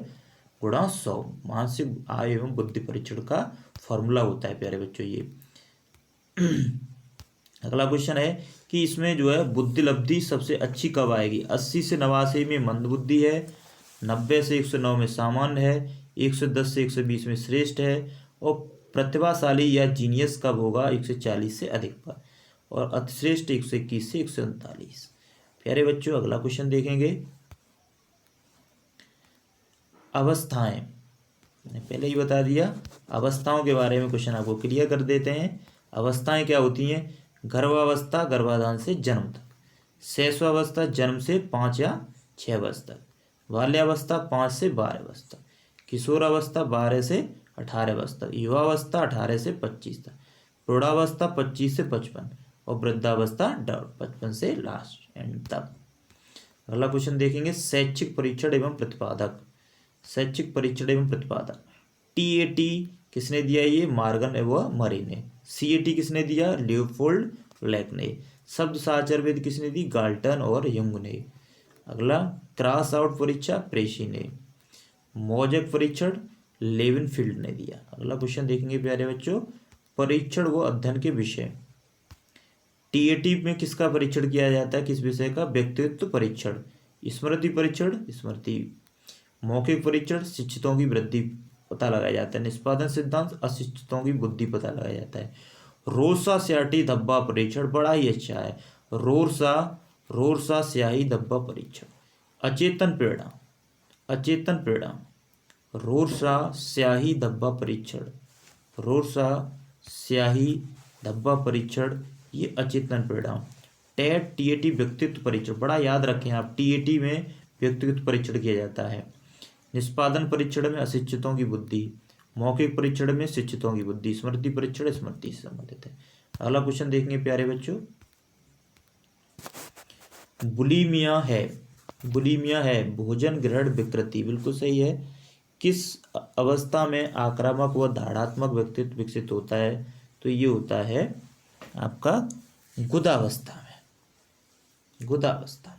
Speaker 1: गुणा 100 मानसिक आय एवं बुद्धि परीक्षण का फॉर्मूला होता है प्यारे बच्चों ये। अगला क्वेश्चन है कि इसमें जो है बुद्धि लब्धि सबसे अच्छी कब आएगी? 80 से 89 में मंद बुद्धि है, 90 से 109 में सामान्य है, 110 से 120 में श्रेष्ठ है, और प्रतिभाशाली या जीनियस कब होगा? 140 से अधिक पर, और अतिश्रेष्ठ 121 से 139। प्यारे बच्चों अगला क्वेश्चन देखेंगे। अवस्थाएं, मैंने पहले ही बता दिया, अवस्थाओं के बारे में क्वेश्चन आपको क्लियर कर देते हैं। अवस्थाएं क्या होती हैं? गर्भावस्था गर्भाधान से जन्म तक, शैशवावस्था जन्म से 5 या 6 वर्ष तक, बाल्यावस्था 5 से 12 वर्ष तक, किशोरावस्था 12 से 18 वर्ष तक, युवावस्था 18 से 25 तक, प्रौढ़ावस्था 25 से 55, और वृद्धावस्था 55 से लास्ट एंड तक। अगला क्वेश्चन देखेंगे शैक्षिक परीक्षण एवं प्रतिपादक। शैक्षिक परीक्षण एवं प्रतिपादक, TAT किसने दिया? ये मॉर्गन एवं मरे ने। CAT किसने दिया? लियोपोल्ड ब्लैक ने। शब्द साक्षर वेद किसने दी? गाल्टन और यंग ने। अगला क्रॉस आउट परीक्षा प्रेसी ने। मौजक परीक्षण लेविनफील्ड ने दिया। अगला क्वेश्चन देखेंगे प्यारे बच्चों, परीक्षण व अध्ययन के विषय। TAT में किसका परीक्षण किया जाता है? किस विषय का? व्यक्तित्व परीक्षण। स्मृति परीक्षण स्मृति, मौखिक परीक्षण शिक्षितों की वृद्धि पता लगाया जाता है, निष्पादन सिद्धांत अशिक्षितों की बुद्धि पता लगाया जाता है। रोरसा स्याही धब्बा परीक्षण बड़ा ही अच्छा है। रोरसा स्याही धब्बा परीक्षण। अचेतन प्रेरणा, अचेतन प्रेरणा, रोरसा स्याही धब्बा परीक्षण, रोरसा स्याही धब्बा परीक्षण, ये अचेतन प्रेरणा। TAT व्यक्तित्व परीक्षण, बड़ा याद रखें आप, TAT में व्यक्तित्व परीक्षण किया जाता है। निष्पादन परीक्षण में अशिक्षितों की बुद्धि, मौखिक परीक्षण में शिक्षितों की बुद्धि, स्मृति परीक्षण स्मृति से संबंधित है। अगला क्वेश्चन देखेंगे प्यारे बच्चों, बुलीमिया है, बुलीमिया है भोजन ग्रहण विकृति, बिल्कुल सही है। किस अवस्था में आक्रामक व धारणात्मक व्यक्तित्व विकसित होता है? तो ये होता है आपका गुदावस्था में, गुदावस्था।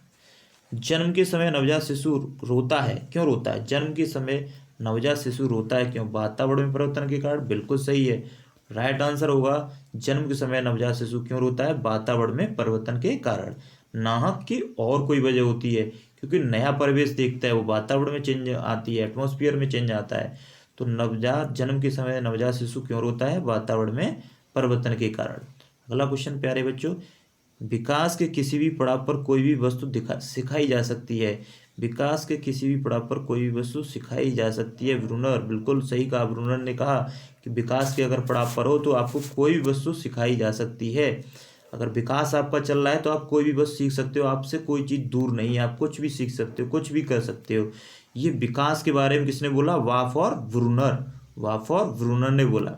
Speaker 1: जन्म के समय नवजात शिशु रोता है, क्यों रोता है? जन्म के समय नवजात शिशु रोता है क्यों? वातावरण में परिवर्तन के कारण, बिल्कुल सही है। राइट आंसर होगा जन्म के समय नवजात शिशु क्यों रोता है? वातावरण में परिवर्तन के कारण। नाहक की और कोई वजह होती है, क्योंकि नया परिवेश देखता है, वो वातावरण में चेंज आती है, एटमॉस्फेयर में चेंज आता है। तो नवजात जन्म के समय नवजात शिशु क्यों रोता है? वातावरण में परिवर्तन के कारण। अगला क्वेश्चन प्यारे बच्चों, विकास के किसी भी पड़ाव पर कोई भी वस्तु सिखाई जा सकती है। विकास के किसी भी पड़ाव पर कोई भी वस्तु सिखाई जा सकती है। ब्रूनर, बिल्कुल सही कहा, ब्रूनर ने कहा कि विकास के अगर पड़ाव पर हो तो आपको कोई भी वस्तु सिखाई जा सकती है। अगर विकास आपका चल रहा है तो आप कोई भी वस्तु सीख सकते हो, आपसे कोई चीज़ दूर नहीं है, आप कुछ भी सीख सकते हो, कुछ भी कर सकते हो। ये विकास के बारे में किसने बोला? वाफ और ब्रूनर, वाफ और ब्रूनर ने बोला।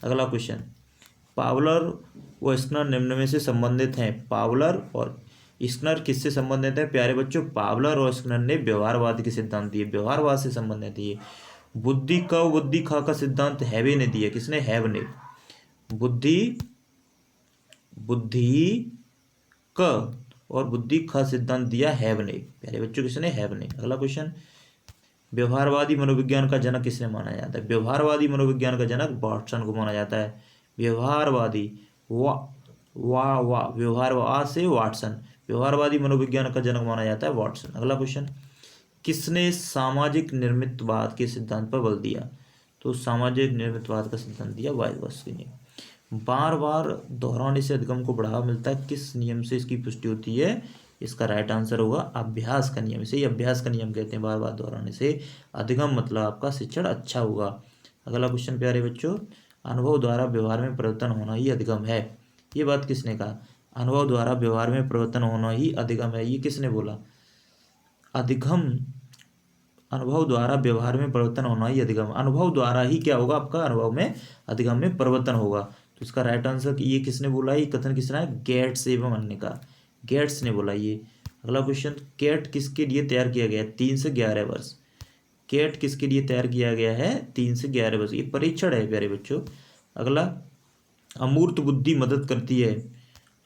Speaker 1: अगला क्वेश्चन, पावलर व स्किनर निम्न में से संबंधित हैं। पावलर और स्किनर किससे संबंधित है प्यारे बच्चों? पावलर और स्किनर ने व्यवहारवाद के सिद्धांत दिए, व्यवहारवाद से संबंधित है। बुद्धि क बुद्धि ख का सिद्धांत हैवे ने दिया, किसने? हैव ने। बुद्धि बुद्धि क और बुद्धि ख सिद्धांत दिया हैव ने, प्यारे बच्चों किसने? हैव ने। अगला क्वेश्चन, व्यवहारवादी मनोविज्ञान का जनक किसने माना जाता है? व्यवहारवादी मनोविज्ञान का जनक वाटसन को माना जाता है। व्यवहारवादी व्यवहारवाद से वाटसन, व्यवहारवादी मनोविज्ञान का जनक माना जाता है वाटसन। अगला क्वेश्चन, किसने सामाजिक निर्मितवाद के सिद्धांत पर बल दिया? तो सामाजिक निर्मितवाद का सिद्धांत दिया वाइगोत्स्की ने। बार बार दोहराने से अधिगम को बढ़ावा मिलता है, किस नियम से इसकी पुष्टि होती है? इसका राइट आंसर होगा अभ्यास का नियम। इसे अभ्यास का नियम कहते हैं, बार बार दोहराने से अधिगम मतलब आपका शिक्षण अच्छा होगा। अगला क्वेश्चन प्यारे बच्चों, अनुभव द्वारा व्यवहार में परिवर्तन होना ही अधिगम है, ये बात किसने कहा? अनुभव द्वारा व्यवहार में परिवर्तन होना ही अधिगम है, ये किसने बोला? अधिगम, अनुभव द्वारा व्यवहार में परिवर्तन होना ही अधिगम, अनुभव द्वारा ही क्या होगा आपका? अनुभव में अधिगम में परिवर्तन होगा। तो इसका राइट आंसर ये किसने बोला? ये कथन किसने है? गेट्स एवं अन्य का, गेट्स ने बोला ये। अगला क्वेश्चन, कैट किसके लिए तैयार किया गया है? 3 से 11 वर्ष। कैट किसके लिए तैयार किया गया है? 3 से 11 वर्ष। ये परीक्षण है प्यारे बच्चों। अगला, अमूर्त बुद्धि मदद करती है।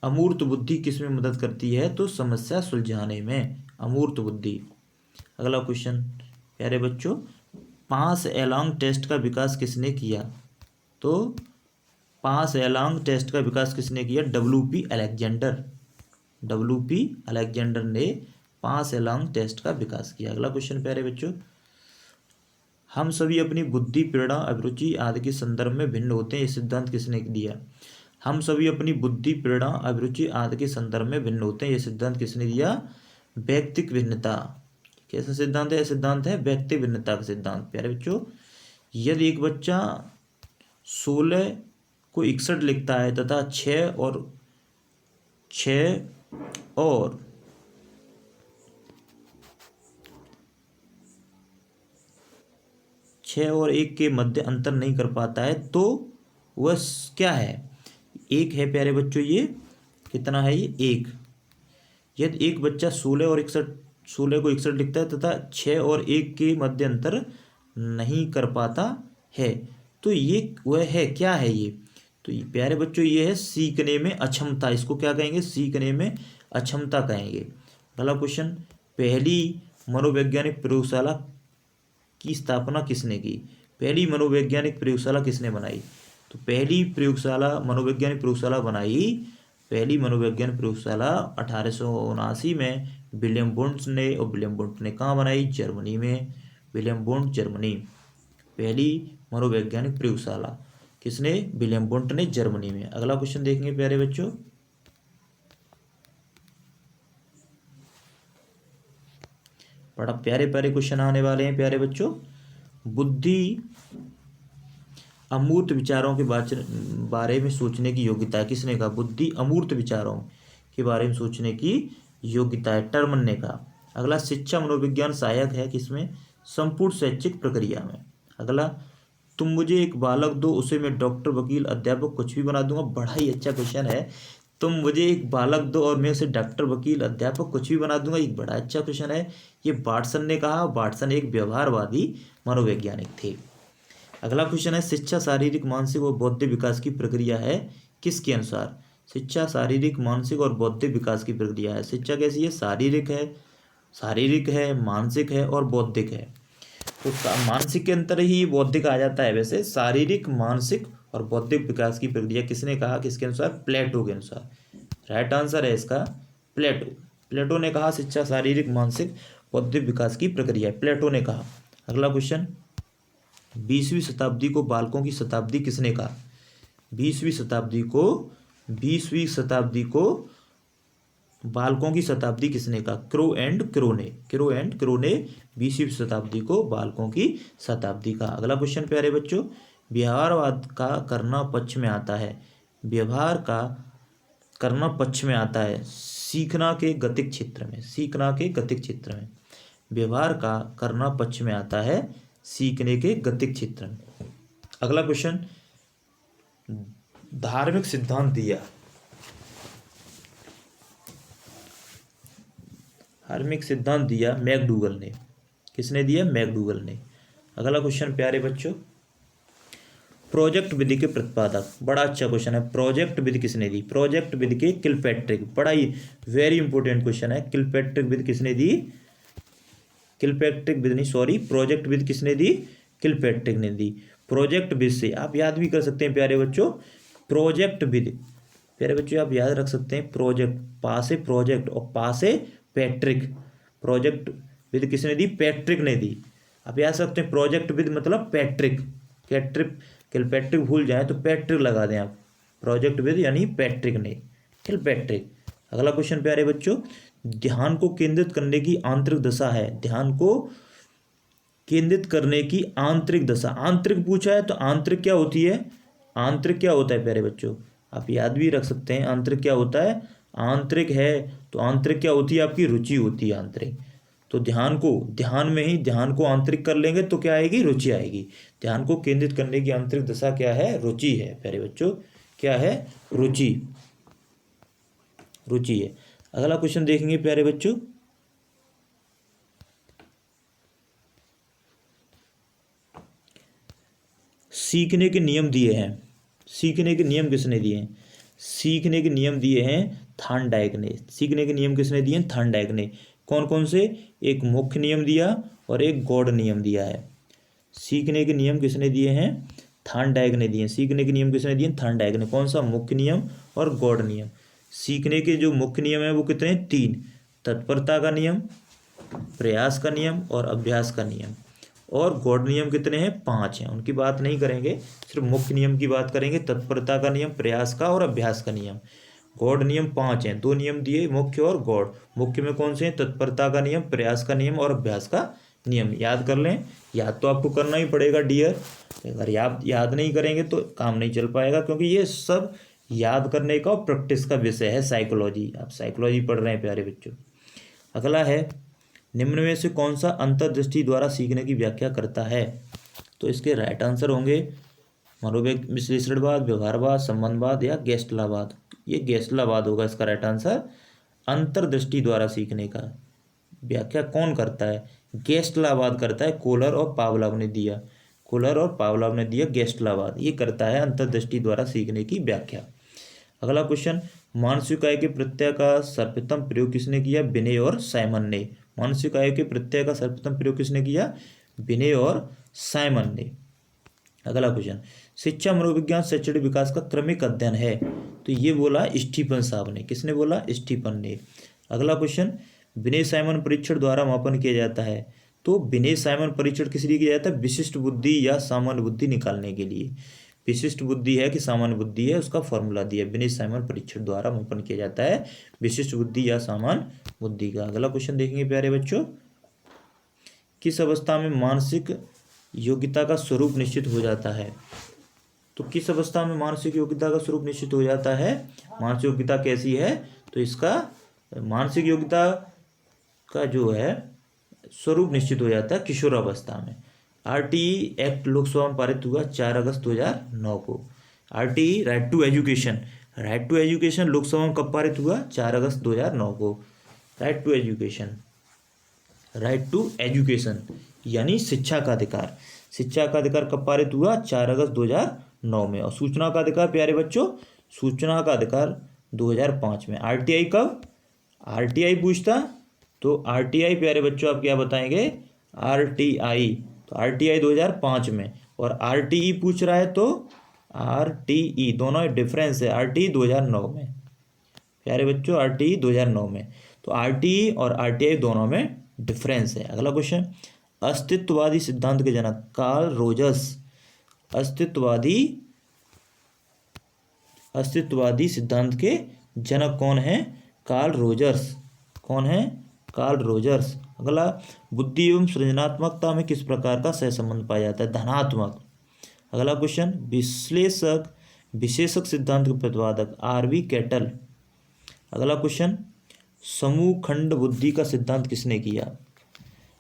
Speaker 1: अमूर्त बुद्धि किस में मदद करती है? तो समस्या सुलझाने में अमूर्त बुद्धि। अगला क्वेश्चन प्यारे बच्चों, पास एलॉन्ग टेस्ट का विकास किसने किया? तो पास एलॉन्ग टेस्ट का विकास किसने किया? WP Alexander. WP अलेक्जेंडर ने पास एलॉन्ग टेस्ट का विकास किया। अगला क्वेश्चन प्यारे बच्चों, हम सभी अपनी बुद्धि, प्रेरणा, अभिरुचि आदि के संदर्भ में भिन्न होते हैं, ये सिद्धांत किसने दिया? हम सभी अपनी बुद्धि, प्रेरणा, अभिरुचि आदि के संदर्भ में भिन्न होते हैं, ये सिद्धांत किसने दिया? व्यक्तिक भिन्नता। कैसा सिद्धांत है? सिद्धांत है व्यक्ति भिन्नता का सिद्धांत। प्यारे बच्चों, यदि एक बच्चा 16 को 61 लिखता है तथा 6 और 1 के मध्य अंतर नहीं कर पाता है, तो वह क्या है? 1 है प्यारे बच्चों। ये कितना है? ये 1। यदि एक बच्चा 16 को 61 लिखता है तथा 6 और 1 के मध्य अंतर नहीं कर पाता है, तो ये वह है क्या है? ये तो प्यारे बच्चों, ये है सीखने में अक्षमता। इसको क्या कहेंगे? सीखने में अक्षमता कहेंगे। अगला क्वेश्चन, पहली मनोवैज्ञानिक प्रयोगशाला की स्थापना किसने की? पहली मनोवैज्ञानिक प्रयोगशाला किसने बनाई? तो पहली मनोवैज्ञानिक प्रयोगशाला बनाई। पहली मनोवैज्ञानिक प्रयोगशाला 1879 में विलियम वुंट ने। और विलियम वुंट ने कहाँ बनाई? जर्मनी में। William Wundt, Germany. पहली मनोवैज्ञानिक प्रयोगशाला किसने? विलियम वुंट ने, जर्मनी में। अगला क्वेश्चन देखेंगे प्यारे बच्चों, बड़ा प्यारे प्यारे क्वेश्चन आने वाले हैं प्यारे बच्चों। बुद्धि अमूर्त विचारों के बारे में सोचने की योग्यता है, किसने कहा? बुद्धि अमूर्त विचारों के बारे में सोचने की योग्यता है, टर्मन ने कहा। अगला, शिक्षा मनोविज्ञान सहायक है किसमें? संपूर्ण शैक्षिक प्रक्रिया में। अगला, तुम मुझे एक बालक दो, उसे मैं डॉक्टर, वकील, अध्यापक कुछ भी बना दूंगा। बड़ा ही अच्छा क्वेश्चन है। तुम मुझे एक बालक दो और मैं उसे डॉक्टर, वकील, अध्यापक कुछ भी बना दूंगा। एक बड़ा अच्छा क्वेश्चन है। ये वाटसन ने कहा। वाटसन एक व्यवहारवादी मनोवैज्ञानिक थे। अगला क्वेश्चन है, शिक्षा शारीरिक, मानसिक और बौद्धिक विकास की प्रक्रिया है किसके अनुसार? शिक्षा शारीरिक, मानसिक और बौद्धिक विकास की प्रक्रिया है। शिक्षा कैसी है? शारीरिक है, मानसिक है और बौद्धिक है। तो मानसिक के अंतर ही बौद्धिक आ जाता है। वैसे शारीरिक, मानसिक और बौद्धिक विकास की प्रक्रिया किसने कहा? किसके अनुसार? प्लेटो के अनुसार। राइट आंसर है इसका प्लेटो। प्लेटो ने कहा शिक्षा शारीरिक, मानसिक, बौद्धिक विकास की प्रक्रिया है, प्लेटो ने कहा। अगला क्वेश्चन, 20वीं शताब्दी को बालकों की शताब्दी किसने कहा? 20वीं शताब्दी को बालकों की शताब्दी किसने कहा? क्रो एंड क्रो ने 20वीं शताब्दी को बालकों की शताब्दी कहा। अगला क्वेश्चन प्यारे बच्चों, व्यवहारवाद का करना पक्ष में आता है। व्यवहार का करना पक्ष में आता है सीखना के गतिक क्षेत्र में। व्यवहार का करना पक्ष में आता है सीखने के गतिक क्षेत्र में। अगला क्वेश्चन, धार्मिक सिद्धांत दिया। धार्मिक सिद्धांत दिया मैकडूगल ने। किसने दिया? मैकडूगल ने। अगला क्वेश्चन प्यारे बच्चों, प्रोजेक्ट विधि के प्रतिपादक। बड़ा अच्छा क्वेश्चन है। प्रोजेक्ट विधि किसने दी? प्रोजेक्ट विधि के किलपैट्रिक। बड़ा ही वेरी इंपॉर्टेंट क्वेश्चन है। किलपैट्रिक विधि किसने दी? प्रोजेक्ट विधि किसने दी? किलपैट्रिक ने दी। प्रोजेक्ट विधि से आप याद भी कर सकते हैं प्यारे बच्चों। प्रोजेक्ट विधि प्यारे बच्चों आप याद रख सकते हैं। प्रोजेक्ट, पासे प्रोजेक्ट और पासे पैट्रिक। प्रोजेक्ट विधि किसने दी? पैट्रिक ने दी। आप याद सकते हैं प्रोजेक्ट विधि मतलब पैट्रिक। किलपैट्रिक भूल जाए तो पैट्रिक लगा दें आप। प्रोजेक्ट विधि यानी पैट्रिक ने, किलपैट्रिक। अगला क्वेश्चन प्यारे बच्चों, ध्यान को केंद्रित करने की आंतरिक दशा है। ध्यान को केंद्रित करने की आंतरिक दशा। आंतरिक पूछा है तो आंतरिक क्या होती है? आंतरिक क्या होता है प्यारे बच्चों? आप याद भी रख सकते हैं आंतरिक क्या होता है। आंतरिक है तो आंतरिक क्या होती है? आपकी रुचि होती है आंतरिक। तो ध्यान को आंतरिक कर लेंगे तो क्या आएगी? रुचि आएगी। ध्यान को केंद्रित करने की आंतरिक दशा क्या है? रुचि है प्यारे बच्चों। क्या है? रुचि है। अगला क्वेश्चन देखेंगे प्यारे बच्चों, सीखने के नियम दिए हैं। सीखने के नियम किसने दिए हैं? सीखने के नियम दिए हैं थार्नडाइक ने। सीखने के नियम किसने दिए हैं? थार्नडाइक ने। कौन कौन से? एक मुख्य नियम दिया और एक गौड़ नियम दिया है। सीखने के नियम किसने दिए हैं? थार्नडाइक ने दिए। सीखने के नियम किसने दिए? थार्नडाइक ने। कौन सा? मुख्य नियम और गौड़ नियम। सीखने के जो मुख्य नियम है वो कितने? 3। तत्परता का नियम, प्रयास का नियम और अभ्यास का नियम। और गौड़ नियम कितने हैं? 5 हैं। उनकी बात नहीं करेंगे, सिर्फ मुख्य नियम की बात करेंगे। तत्परता का नियम, प्रयास का और अभ्यास का नियम। गौड़ नियम 5 हैं। 2 नियम दिए, मुख्य और गौड़। मुख्य में कौन से हैं? तत्परता का नियम, प्रयास का नियम और अभ्यास का नियम। याद कर लें। याद तो आपको करना ही पड़ेगा डियर। अगर याद नहीं करेंगे तो काम नहीं चल पाएगा, क्योंकि ये सब याद करने का और प्रैक्टिस का विषय है। साइकोलॉजी, आप साइकोलॉजी पढ़ रहे हैं प्यारे बच्चों। अगला है, निम्न में से कौन सा अंतर्दृष्टि द्वारा सीखने की व्याख्या करता है? तो इसके राइट आंसर होंगे मनोविश्लेषणवाद, व्यवहारवाद, संबंधवाद या गेस्टलावाद। ये गेस्टलावाद होगा इसका राइट आंसर। अंतर्दृष्टि द्वारा सीखने का व्याख्या कौन करता है? गेस्टलावाद करता है। कोलर और पावलोव ने दिया। कोलर और पावलोव ने दिया गेस्टलावाद। ये करता है अंतर्दृष्टि द्वारा सीखने की व्याख्या। अगला क्वेश्चन, मानसिक इकाई के प्रत्यय का सर्वप्रथम प्रयोग किसने किया? बिने और साइमन ने। मानसिक इकाई के प्रत्यय का सर्वप्रथम प्रयोग किसने किया? बिने और साइमन ने। अगला क्वेश्चन, शिक्षा मनोविज्ञान शैक्षणिक विकास का क्रमिक अध्ययन है। तो ये बोला स्टीफन साहब ने। किसने बोला? स्टीफन ने। अगला क्वेश्चन, बिने साइमन परीक्षण द्वारा मापन किया जाता है। तो बिने साइमन परीक्षण किस लिए किया जाता है? विशिष्ट बुद्धि या सामान्य बुद्धि निकालने के लिए। विशिष्ट बुद्धि है कि सामान्य बुद्धि है, उसका फॉर्मूला दिया। बिने साइमन परीक्षण द्वारा मापन किया जाता है विशिष्ट बुद्धि या सामान्य बुद्धि का। अगला क्वेश्चन देखेंगे प्यारे बच्चों, किस अवस्था में मानसिक योग्यता का स्वरूप निश्चित हो जाता है? तो किस अवस्था में मानसिक योग्यता का स्वरूप निश्चित हो जाता है? मानसिक योग्यता कैसी है? तो इसका मानसिक योग्यता का जो है स्वरूप निश्चित हो जाता है किशोरावस्था में। आरटीई एक्ट लोकसभा में पारित हुआ 4 अगस्त 2009 को। RTE right to education, right to education Lok Sabha में कब पारित हुआ? 4 अगस्त 2009 को। Right to education, right to education यानी शिक्षा का अधिकार। शिक्षा का अधिकार कब पारित हुआ? 4 अगस्त 2009 में। और सूचना का अधिकार प्यारे बच्चों, सूचना का अधिकार 2005 में। आरटीआई कब? आरटीआई पूछता तो आरटीआई प्यारे बच्चों आप क्या बताएंगे? आरटीआई, तो आरटीआई 2005 में। और आरटीई पूछ रहा है तो आरटीई, दोनों डिफरेंस है। आरटीई 2009 में प्यारे बच्चों, आरटीई 2009 में। तो आरटीई और आरटीआई दोनों में डिफरेंस है। अगला क्वेश्चन, अस्तित्ववादी सिद्धांत के जनक कार्ल रोजर्स। अस्तित्ववादी सिद्धांत के जनक कौन है? Carl Rogers. कौन है? Carl Rogers. अगला, बुद्धि एवं सृजनात्मकता में किस प्रकार का सहसंबंध पाया जाता है? धनात्मक। अगला क्वेश्चन, विशेषक सिद्धांत के प्रतिपादक आरवी कैटल। अगला क्वेश्चन, समूह खंड बुद्धि का सिद्धांत किसने किया?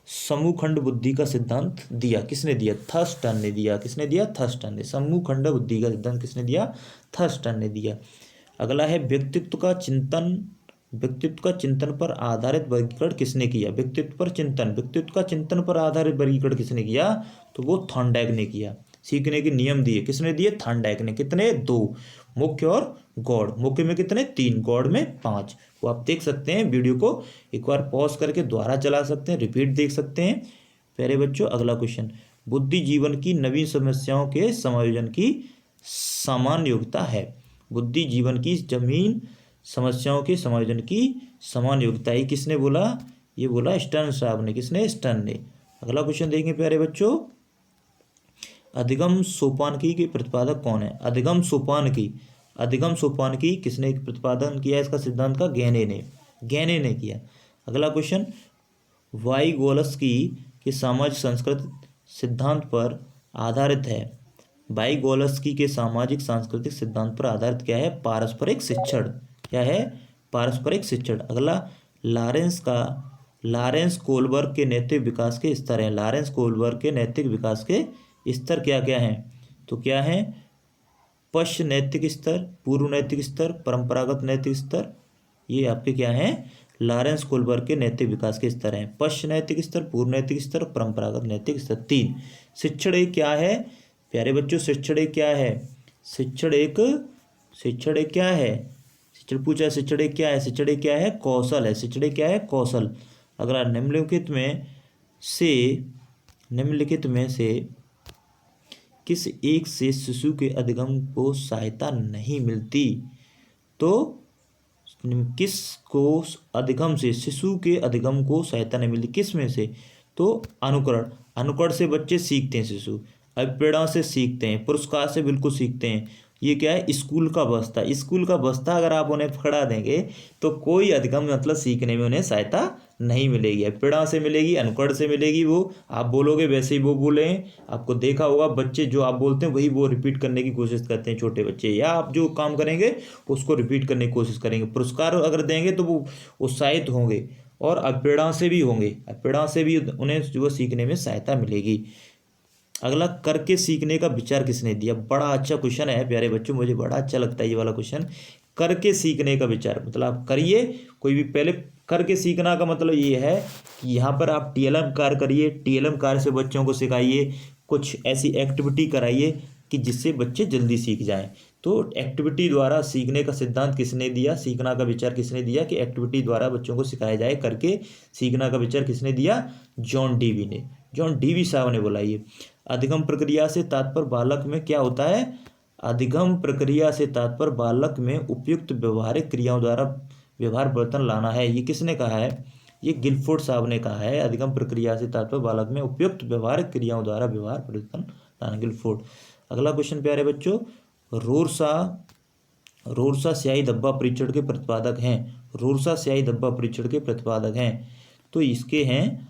Speaker 1: समूह खंड बुद्धि का सिद्धांत दिया। किसने दिया? थर्स्टन ने दिया। किसने दिया? थर्स्टन ने। समूह खंड बुद्धि का सिद्धांत किसने दिया? थर्स्टन ने दिया। अगला है, व्यक्तित्व का चिंतन पर आधारित वर्गीकरण किसने किया? व्यक्तित्व का चिंतन पर आधारित वर्गीकरण किसने किया? तो वो थॉर्नडाइक ने किया। सीखने के नियम दिए। किसने दिए? थॉर्नडाइक ने। कितने? 2, मुख्य और गौड़। मुख्य में कितने? 3, गौड़ में 5। वो आप देख सकते हैं, वीडियो को एक बार पॉज करके दोबारा चला सकते हैं, रिपीट देख सकते हैं प्यारे बच्चों। अगला क्वेश्चन, बुद्धि जीवन की नवीन समस्याओं के समायोजन की समान योग्यता है। बुद्धि जीवन की जमीन समस्याओं के समायोजन की समान योग्यता। ये किसने बोला? ये बोला स्टर्न साहब ने। किसने? स्टर्न ने। अगला क्वेश्चन देखेंगे प्यारे बच्चों, अधिगम सोपानकी के प्रतिपादक कौन है? अधिगम सोपानकी किसने प्रतिपादन किया इसका सिद्धांत का? गैने ने किया। अगला क्वेश्चन, वाइगोल्स्की के सामाजिक सांस्कृतिक सिद्धांत पर आधारित है। वाइगोल्स्की के सामाजिक सांस्कृतिक सिद्धांत पर आधारित क्या है? पारस्परिक शिक्षण। क्या है? पारस्परिक शिक्षण। अगला, लॉरेंस कोलबर्ग के नैतिक विकास के स्तर हैं। लॉरेंस कोलबर्ग के नैतिक विकास के स्तर क्या क्या हैं? तो क्या है? पश्च नैतिक स्तर, पूर्व नैतिक स्तर, परंपरागत नैतिक स्तर ये आपके क्या हैं, लॉरेंस कोलबर्ग के नैतिक विकास के स्तर हैं। पश्च नैतिक स्तर, पूर्व नैतिक स्तर, परंपरागत नैतिक स्तर। 3 शिक्षण एक क्या है प्यारे बच्चों, शिक्षण एक क्या है, शिक्षण एक क्या है, शिक्षण पूछा, शिक्षण एक क्या है, शिक्षण एक क्या है, कौशल है, शिक्षण एक क्या है, कौशल। अगला, निम्नलिखित में से किस एक से शिशु के अधिगम को सहायता नहीं मिलती, तो किस को अधिगम से शिशु के अधिगम को सहायता नहीं मिलती, किस में से, तो अनुकरण से बच्चे सीखते हैं, शिशु अभिप्रेरणा से सीखते हैं, पुरस्कार से बिल्कुल सीखते हैं। ये क्या है, स्कूल का बस्ता अगर आप उन्हें पकड़ा देंगे तो कोई अधिगम मतलब सीखने में उन्हें सहायता नहीं मिलेगी। अभिप्रेरणा से मिलेगी, अनुकरण से मिलेगी, वो आप बोलोगे वैसे ही वो बोले। आपको देखा होगा बच्चे जो आप बोलते हैं वही वो रिपीट करने की कोशिश करते हैं, छोटे बच्चे, या आप जो काम करेंगे उसको रिपीट करने की कोशिश करेंगे। पुरस्कार अगर देंगे तो वो उत्साहित होंगे, और अभिप्रेरणा से भी होंगे, अभिप्रेरणा से भी उन्हें जो सीखने में सहायता मिलेगी। अगला, करके सीखने का विचार किसने दिया। बड़ा अच्छा क्वेश्चन है प्यारे बच्चों, मुझे बड़ा अच्छा लगता है ये वाला क्वेश्चन। करके सीखने का विचार मतलब आप करिए, कोई भी पहले करके सीखना का मतलब ये है कि यहाँ पर आप टीएलएम कार्य करिए, टीएलएम कार्य से बच्चों को सिखाइए, कुछ ऐसी एक्टिविटी कराइए कि जिससे बच्चे जल्दी सीख जाएं। तो एक्टिविटी द्वारा सीखने का सिद्धांत किसने दिया, सीखना का विचार किसने दिया कि एक्टिविटी द्वारा बच्चों को सिखाया जाए, करके सीखना का विचार किसने दिया, जॉन डीवी ने, जॉन डीवी साहब ने बोला। ये अधिगम प्रक्रिया से तात्पर्य बालक में क्या होता है, अधिगम प्रक्रिया से तात्पर्य बालक में उपयुक्त व्यवहारिक क्रियाओं द्वारा व्यवहार परिवर्तन लाना है। ये किसने कहा है, ये गिलफोर्ड साहब ने कहा है। अधिगम प्रक्रिया से तात्पर्य बालक में उपयुक्त व्यवहारिक क्रियाओं द्वारा व्यवहार परिवर्तन लाना, गिलफोर्ड। अगला क्वेश्चन प्यारे बच्चों, रोरसा स्याही धब्बा परीक्षण के प्रतिपादक हैं, रोरसा स्याही धब्बा परीक्षण के प्रतिपादक हैं, तो इसके हैं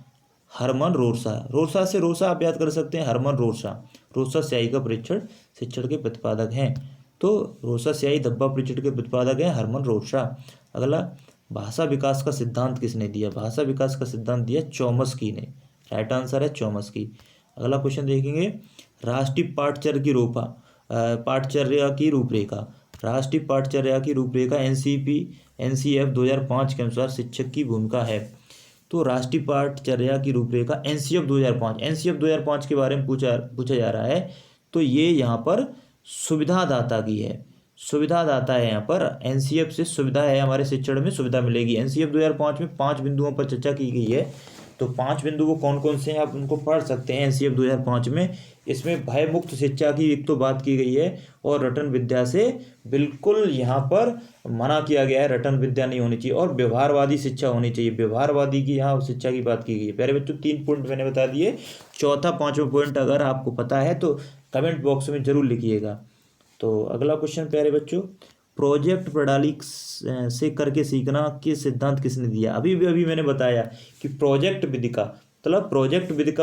Speaker 1: हरमन रोरसा से रोरसा आप याद कर सकते हैं, हरमन रोरसा स्याही का परीक्षण शिक्षण के प्रतिपादक हैं, तो रोरसा स्याही धब्बा परीक्षण के प्रतिपादक हैं हरमन रोरसा। अगला, भाषा विकास का सिद्धांत किसने दिया, भाषा विकास का सिद्धांत दिया चॉम्स्की ने, राइट आंसर है चॉम्स्की। अगला क्वेश्चन देखेंगे, राष्ट्रीय पाठचर्या की रूपरेखा, राष्ट्रीय पाठचर्या की रूपरेखा एनसीएफ 2005 के अनुसार शिक्षक की भूमिका है। तो राष्ट्रीय पाठचर्या की रूपरेखा एनसीएफ 2005 के बारे में पूछा जा रहा है, तो ये यहाँ पर सुविधादाता की है, सुविधादाता है, यहाँ पर एनसीएफ से सुविधा है, हमारे शिक्षण में सुविधा मिलेगी। एनसीएफ 2005 में 5 बिंदुओं पर चर्चा की गई है, तो 5 बिंदु वो कौन कौन से हैं आप उनको पढ़ सकते हैं एनसीएफ 2005 में। इसमें भय मुक्त शिक्षा की एक तो बात की गई है, और रटन विद्या से बिल्कुल यहाँ पर मना किया गया है, रटन विद्या नहीं होनी चाहिए, और व्यवहारवादी शिक्षा होनी चाहिए, व्यवहारवादी की यहाँ शिक्षा की बात की गई है। प्यारे बच्चों 3 पॉइंट मैंने बता दिए, चौथा 5वां पॉइंट अगर आपको पता है तो कमेंट बॉक्स में जरूर लिखिएगा। तो अगला क्वेश्चन प्यारे बच्चों, प्रोजेक्ट प्रणाली से करके सीखना के सिद्धांत किसने दिया। अभी मैंने बताया कि प्रोजेक्ट विधि का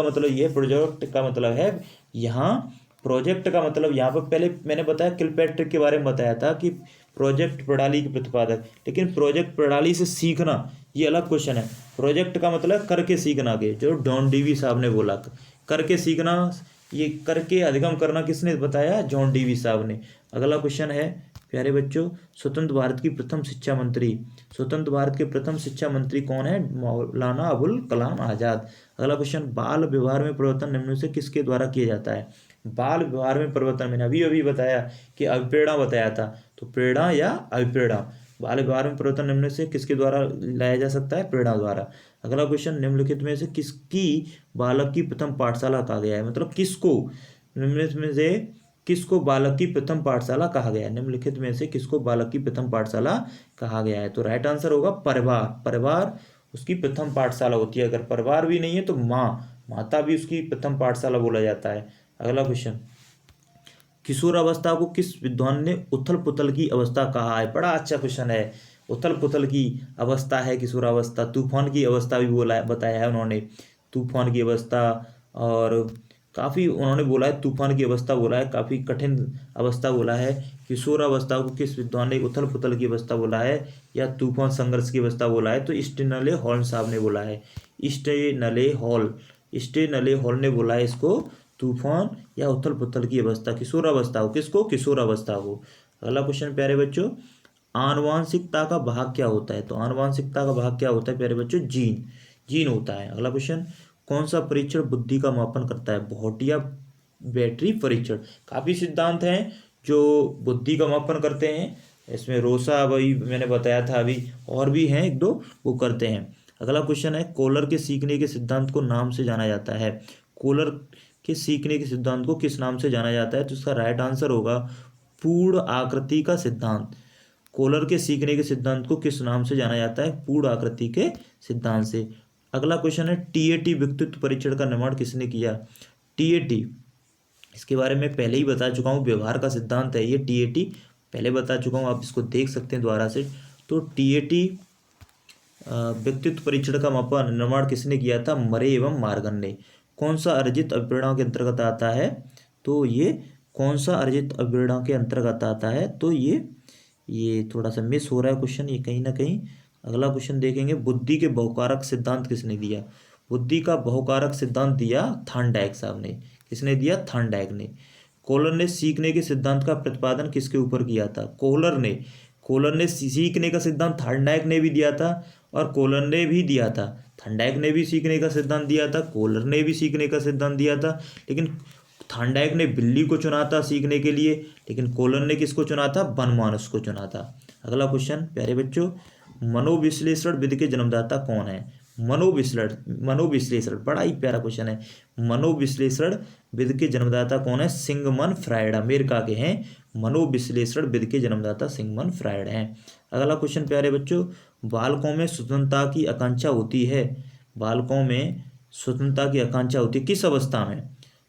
Speaker 1: मतलब ये, प्रोजेक्ट का मतलब है यहाँ, प्रोजेक्ट का मतलब यहाँ पर पहले मैंने बताया किलपैट्रिक के बारे में बताया था कि प्रोजेक्ट प्रणाली के प्रतिपादक, लेकिन प्रोजेक्ट प्रणाली से सीखना ये अलग क्वेश्चन है। प्रोजेक्ट का मतलब करके सीखना के, जो जॉन डीवी साहब ने बोला, करके सीखना, ये करके अधिगम करना किसने बताया, जॉन डीवी साहब ने। अगला क्वेश्चन है प्यारे बच्चों, स्वतंत्र भारत के प्रथम शिक्षा मंत्री कौन है, मौलाना अबुल कलाम आज़ाद। अगला क्वेश्चन, बाल व्यवहार में परिवर्तन निम्न से किसके द्वारा किया जाता है। बाल व्यवहार में परिवर्तन मैंने अभी बताया कि अभिप्रेरणा बताया था, तो प्रेरणा या अभिप्रेरणा, बाल व्यवहार में परिवर्तन निम्न से किसके द्वारा लाया जा सकता है, प्रेरणा द्वारा। अगला क्वेश्चन, निम्नलिखित में से किसकी बालक की प्रथम पाठशाला कहा गया है, मतलब किसको, निम्नलिखित में से किसको बालक की प्रथम पाठशाला कहा गया है, निम्नलिखित में से किसको बालक की प्रथम पाठशाला कहा गया है। तो राइट आंसर होगा परिवार उसकी प्रथम पाठशाला होती है। अगर परिवार भी नहीं है तो माता भी उसकी प्रथम पाठशाला बोला जाता है। अगला क्वेश्चन, किशोरावस्था को किस विद्वान ने उथल पुथल की अवस्था कहा है। बड़ा अच्छा क्वेश्चन है, उथल पुथल की अवस्था है किशोरावस्था, तूफान की अवस्था भी बताया है उन्होंने, तूफान की अवस्था, और काफ़ी उन्होंने बोला है, तूफान की अवस्था बोला है, काफ़ी कठिन अवस्था बोला है। किशोरावस्था को किस विद्वान ने उथल पुथल की अवस्था बोला है या तूफान संघर्ष की अवस्था बोला है, तो स्टेनले हॉल साहब ने बोला है, स्टेनले हॉल ने बोला है इसको, तूफान या उथल पुथल की अवस्था, किशोरावस्था को, किसको, किशोरावस्था को। अगला क्वेश्चन प्यारे बच्चों, आनुवांशिकता का भाग क्या होता है? तो आनुवांशिकता का भाग क्या होता है प्यारे बच्चों? जीन। जीन होता है। अगला क्वेश्चन, कौन सा परीक्षण बुद्धि का मापन करता है? भौटिया बैटरी परीक्षण। काफी सिद्धांत हैं जो बुद्धि का मापन करते हैं। इसमें रोसा वही मैंने बताया था अभी, और भी हैं एक दो, वो करते हैं। अगला क्वेश्चन है, कोलर के सीखने के सिद्धांत को नाम से जाना जाता है? कोलर के सीखने के सिद्धांत को किस नाम से जाना जाता है? तो इसका राइट आंसर होगा पूर्ण आकृति का सिद्धांत। कोलर के सीखने के सिद्धांत को किस नाम से जाना जाता है? पूर्ण आकृति के सिद्धांत से। अगला क्वेश्चन है, टीएटी व्यक्तित्व परीक्षण का निर्माण किसने किया? टीएटी, इसके बारे में पहले ही बता चुका हूँ, व्यवहार का सिद्धांत है ये टीएटी, पहले बता चुका हूँ, आप इसको देख सकते हैं दोबारा से। तो टीएटी व्यक्तित्व परीक्षण का मापन निर्माण किसने किया था? मरे एवं मार्गन ने। कौन सा अर्जित अभिप्रेरणा के अंतर्गत आता है? तो ये कौन सा अर्जित अभिप्रेरणा के अंतर्गत आता है? तो ये थोड़ा सा मिस हो रहा है क्वेश्चन, ये कहीं ना कहीं। अगला क्वेश्चन देखेंगे, बुद्धि के बहुकारक सिद्धांत किसने दिया? बुद्धि का बहुकारक सिद्धांत दिया थॉर्नडाइक साहब ने। किसने दिया? थॉर्नडाइक ने। कोहलर ने सीखने के सिद्धांत का प्रतिपादन किसके ऊपर किया था? कोहलर ने सीखने का सिद्धांत थॉर्नडाइक ने भी दिया था और कोहलर ने भी दिया था। थॉर्नडाइक ने भी सीखने का सिद्धांत दिया था, कोहलर ने भी सीखने का सिद्धांत दिया था, लेकिन थॉर्नडाइक ने बिल्ली को चुना था सीखने के लिए, लेकिन कोहलर ने किसको चुना था? बनमानस को चुना था। अगला क्वेश्चन प्यारे बच्चों, मनोविश्लेषण विधि के जन्मदाता कौन है? मनोविश्लेषण बड़ा ही प्यारा क्वेश्चन है। मनोविश्लेषण विधि के जन्मदाता कौन है? सिगमंड फ्रायड, अमेरिका के हैं। मनोविश्लेषण विधि के जन्मदाता सिगमंड फ्रायड हैं। अगला क्वेश्चन प्यारे बच्चों, बालकों में स्वतंत्रता की आकांक्षा होती है? बालकों में स्वतंत्रता की आकांक्षा होती है किस अवस्था में?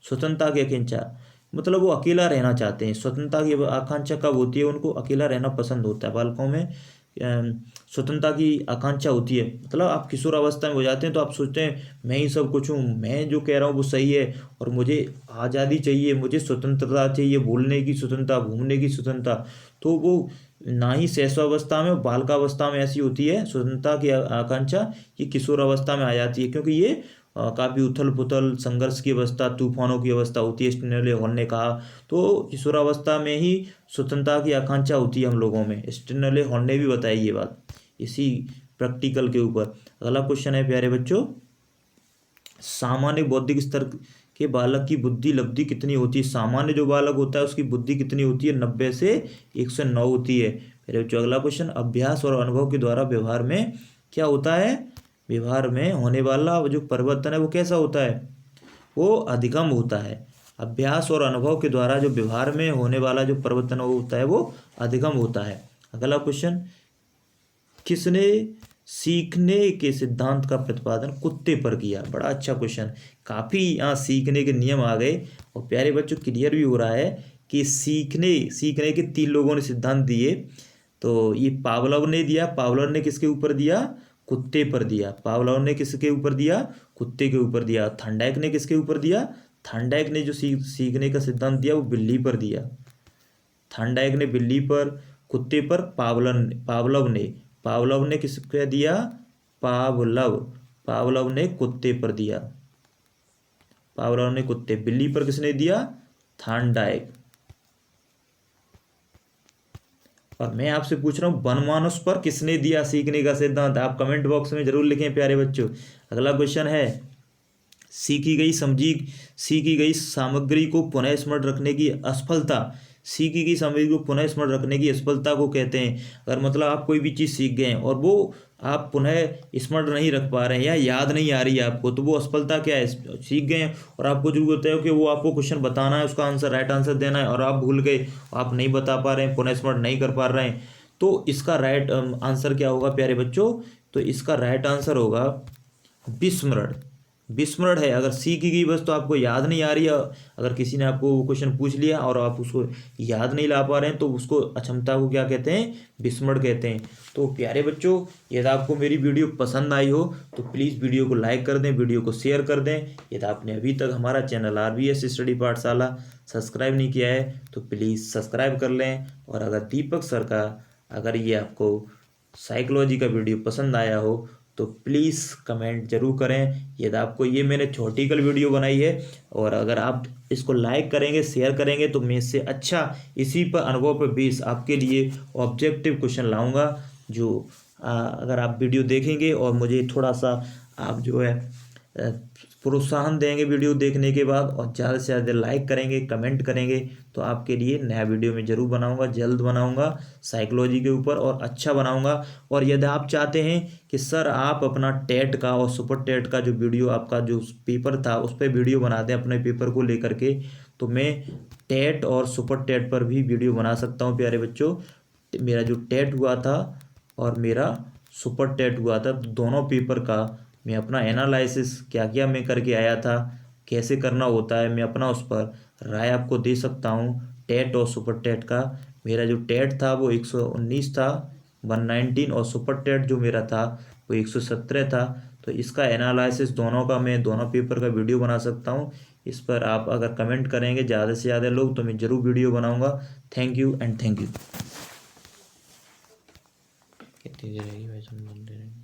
Speaker 1: स्वतंत्रता की आकांक्षा मतलब वो अकेला रहना चाहते हैं। स्वतंत्रता की आकांक्षा कब होती है? उनको अकेला रहना पसंद होता है। बालकों में स्वतंत्रता की आकांक्षा होती है, मतलब आप किशोर अवस्था में हो जाते हैं तो आप सोचते हैं मैं ही सब कुछ हूँ, मैं जो कह रहा हूँ वो सही है और मुझे आज़ादी चाहिए, मुझे स्वतंत्रता चाहिए, बोलने की स्वतंत्रता, घूमने की स्वतंत्रता। तो वो ना ही शैशवावस्था में, बालिकावस्था में ऐसी होती है स्वतंत्रता की आकांक्षा, ये किशोर अवस्था में आ जाती है, क्योंकि ये काफ़ी उथल पुथल, संघर्ष की अवस्था, तूफानों की अवस्था होती है। स्टेनले हॉल ने कहा तो किशोरावस्था में ही स्वतंत्रता की आकांक्षा होती है हम लोगों में। स्टेनले हॉल ने भी बताई ये बात इसी प्रैक्टिकल के ऊपर। अगला क्वेश्चन है प्यारे बच्चों, सामान्य बौद्धिक स्तर के बालक की बुद्धि लब्धि कितनी होती है? सामान्य जो बालक होता है उसकी बुद्धि कितनी होती है? 90 से 109 होती है। फिर बच्चों अगला क्वेश्चन, अभ्यास और अनुभव के द्वारा व्यवहार में क्या होता है? व्यवहार में होने वाला जो परिवर्तन है वो कैसा होता है? वो अधिगम होता है। अभ्यास और अनुभव के द्वारा जो व्यवहार में होने वाला जो परिवर्तन होता है वो अधिगम होता है। अगला क्वेश्चन, किसने सीखने के सिद्धांत का प्रतिपादन कुत्ते पर किया? बड़ा अच्छा क्वेश्चन, काफ़ी यहाँ सीखने के नियम आ गए और प्यारे बच्चों क्लियर भी हो रहा है कि सीखने के 3 लोगों ने सिद्धांत दिए। तो ये पावलोव ने दिया। पावलोव ने किसके ऊपर दिया? कुत्ते पर दिया। पावलोव ने किसके ऊपर दिया? कुत्ते के ऊपर दिया। थॉर्नडाइक ने किसके ऊपर दिया? थॉर्नडाइक ने जो सीखने का सिद्धांत दिया वो बिल्ली पर दिया। थॉर्नडाइक ने बिल्ली पर, कुत्ते पर पावलोव ने किसके दिया? पावलोव ने कुत्ते पर दिया। पावलोव ने कुत्ते, बिल्ली पर किसने दिया? थॉर्नडाइक। और मैं आपसे पूछ रहा हूँ बनमानस पर किसने दिया सीखने का सिद्धांत? आप कमेंट बॉक्स में जरूर लिखें प्यारे बच्चों। अगला क्वेश्चन है, सीखी गई सामग्री को पुनः स्मरण रखने की असफलता, सीखी गई सामग्री को पुनः स्मरण रखने की असफलता को कहते हैं। अगर मतलब आप कोई भी चीज़ सीख गए हैं और वो आप पुनः स्मरण नहीं रख पा रहे हैं या याद नहीं आ रही है आपको, तो वो असफलता क्या है? सीख गए हैं और आपको जो होता है कि वो आपको क्वेश्चन बताना है, उसका आंसर राइट आंसर देना है और आप भूल गए, आप नहीं बता पा रहे हैं, पुनः स्मरण नहीं कर पा रहे हैं, तो इसका राइट आंसर क्या होगा प्यारे बच्चों? तो इसका राइट आंसर होगा विस्मरण। विस्मरण है, अगर सीखी गई बस तो आपको याद नहीं आ रही है, अगर किसी ने आपको क्वेश्चन पूछ लिया और आप उसको याद नहीं ला पा रहे हैं तो उसको अक्षमता को क्या कहते हैं? विस्मरण कहते हैं। तो प्यारे बच्चों, यदि आपको मेरी वीडियो पसंद आई हो तो प्लीज़ वीडियो को लाइक कर दें, वीडियो को शेयर कर दें। यदि आपने अभी तक हमारा चैनल RVS स्टडी पाठशाला सब्सक्राइब नहीं किया है तो प्लीज़ सब्सक्राइब कर लें। और अगर दीपक सर का अगर ये आपको साइकोलॉजी का वीडियो पसंद आया हो तो प्लीज़ कमेंट जरूर करें। यदि आपको ये मैंने थ्योरेटिकल वीडियो बनाई है और अगर आप इसको लाइक करेंगे, शेयर करेंगे, तो मैं इससे अच्छा इसी पर अनुभव पर बेस आपके लिए ऑब्जेक्टिव क्वेश्चन लाऊंगा। जो अगर आप वीडियो देखेंगे और मुझे थोड़ा सा आप जो है प्रोत्साहन देंगे वीडियो देखने के बाद, और ज़्यादा से ज़्यादा लाइक करेंगे, कमेंट करेंगे, तो आपके लिए नया वीडियो मैं ज़रूर बनाऊंगा, जल्द बनाऊंगा साइकोलॉजी के ऊपर, और अच्छा बनाऊंगा। और यदि आप चाहते हैं कि सर आप अपना टेट का और सुपर टेट का जो वीडियो आपका जो पेपर था उस पर वीडियो बना दें अपने पेपर को लेकर के, तो मैं टेट और सुपर टेट पर भी वीडियो बना सकता हूँ प्यारे बच्चों। मेरा जो टेट हुआ था और मेरा सुपर टेट हुआ था, दोनों पेपर का मैं अपना एनालिसिस क्या क्या मैं करके आया था, कैसे करना होता है, मैं अपना उस पर राय आपको दे सकता हूँ। टेट और सुपर टेट का मेरा जो टेट था वो 119 था, 119, और सुपर टेट जो मेरा था वो 117 था। तो इसका एनालिसिस दोनों का मैं दोनों पेपर का वीडियो बना सकता हूँ। इस पर आप अगर कमेंट करेंगे ज़्यादा से ज़्यादा लोग, तो मैं ज़रूर वीडियो बनाऊँगा। Thank you and thank you. कितनी देर रहेगी भाई,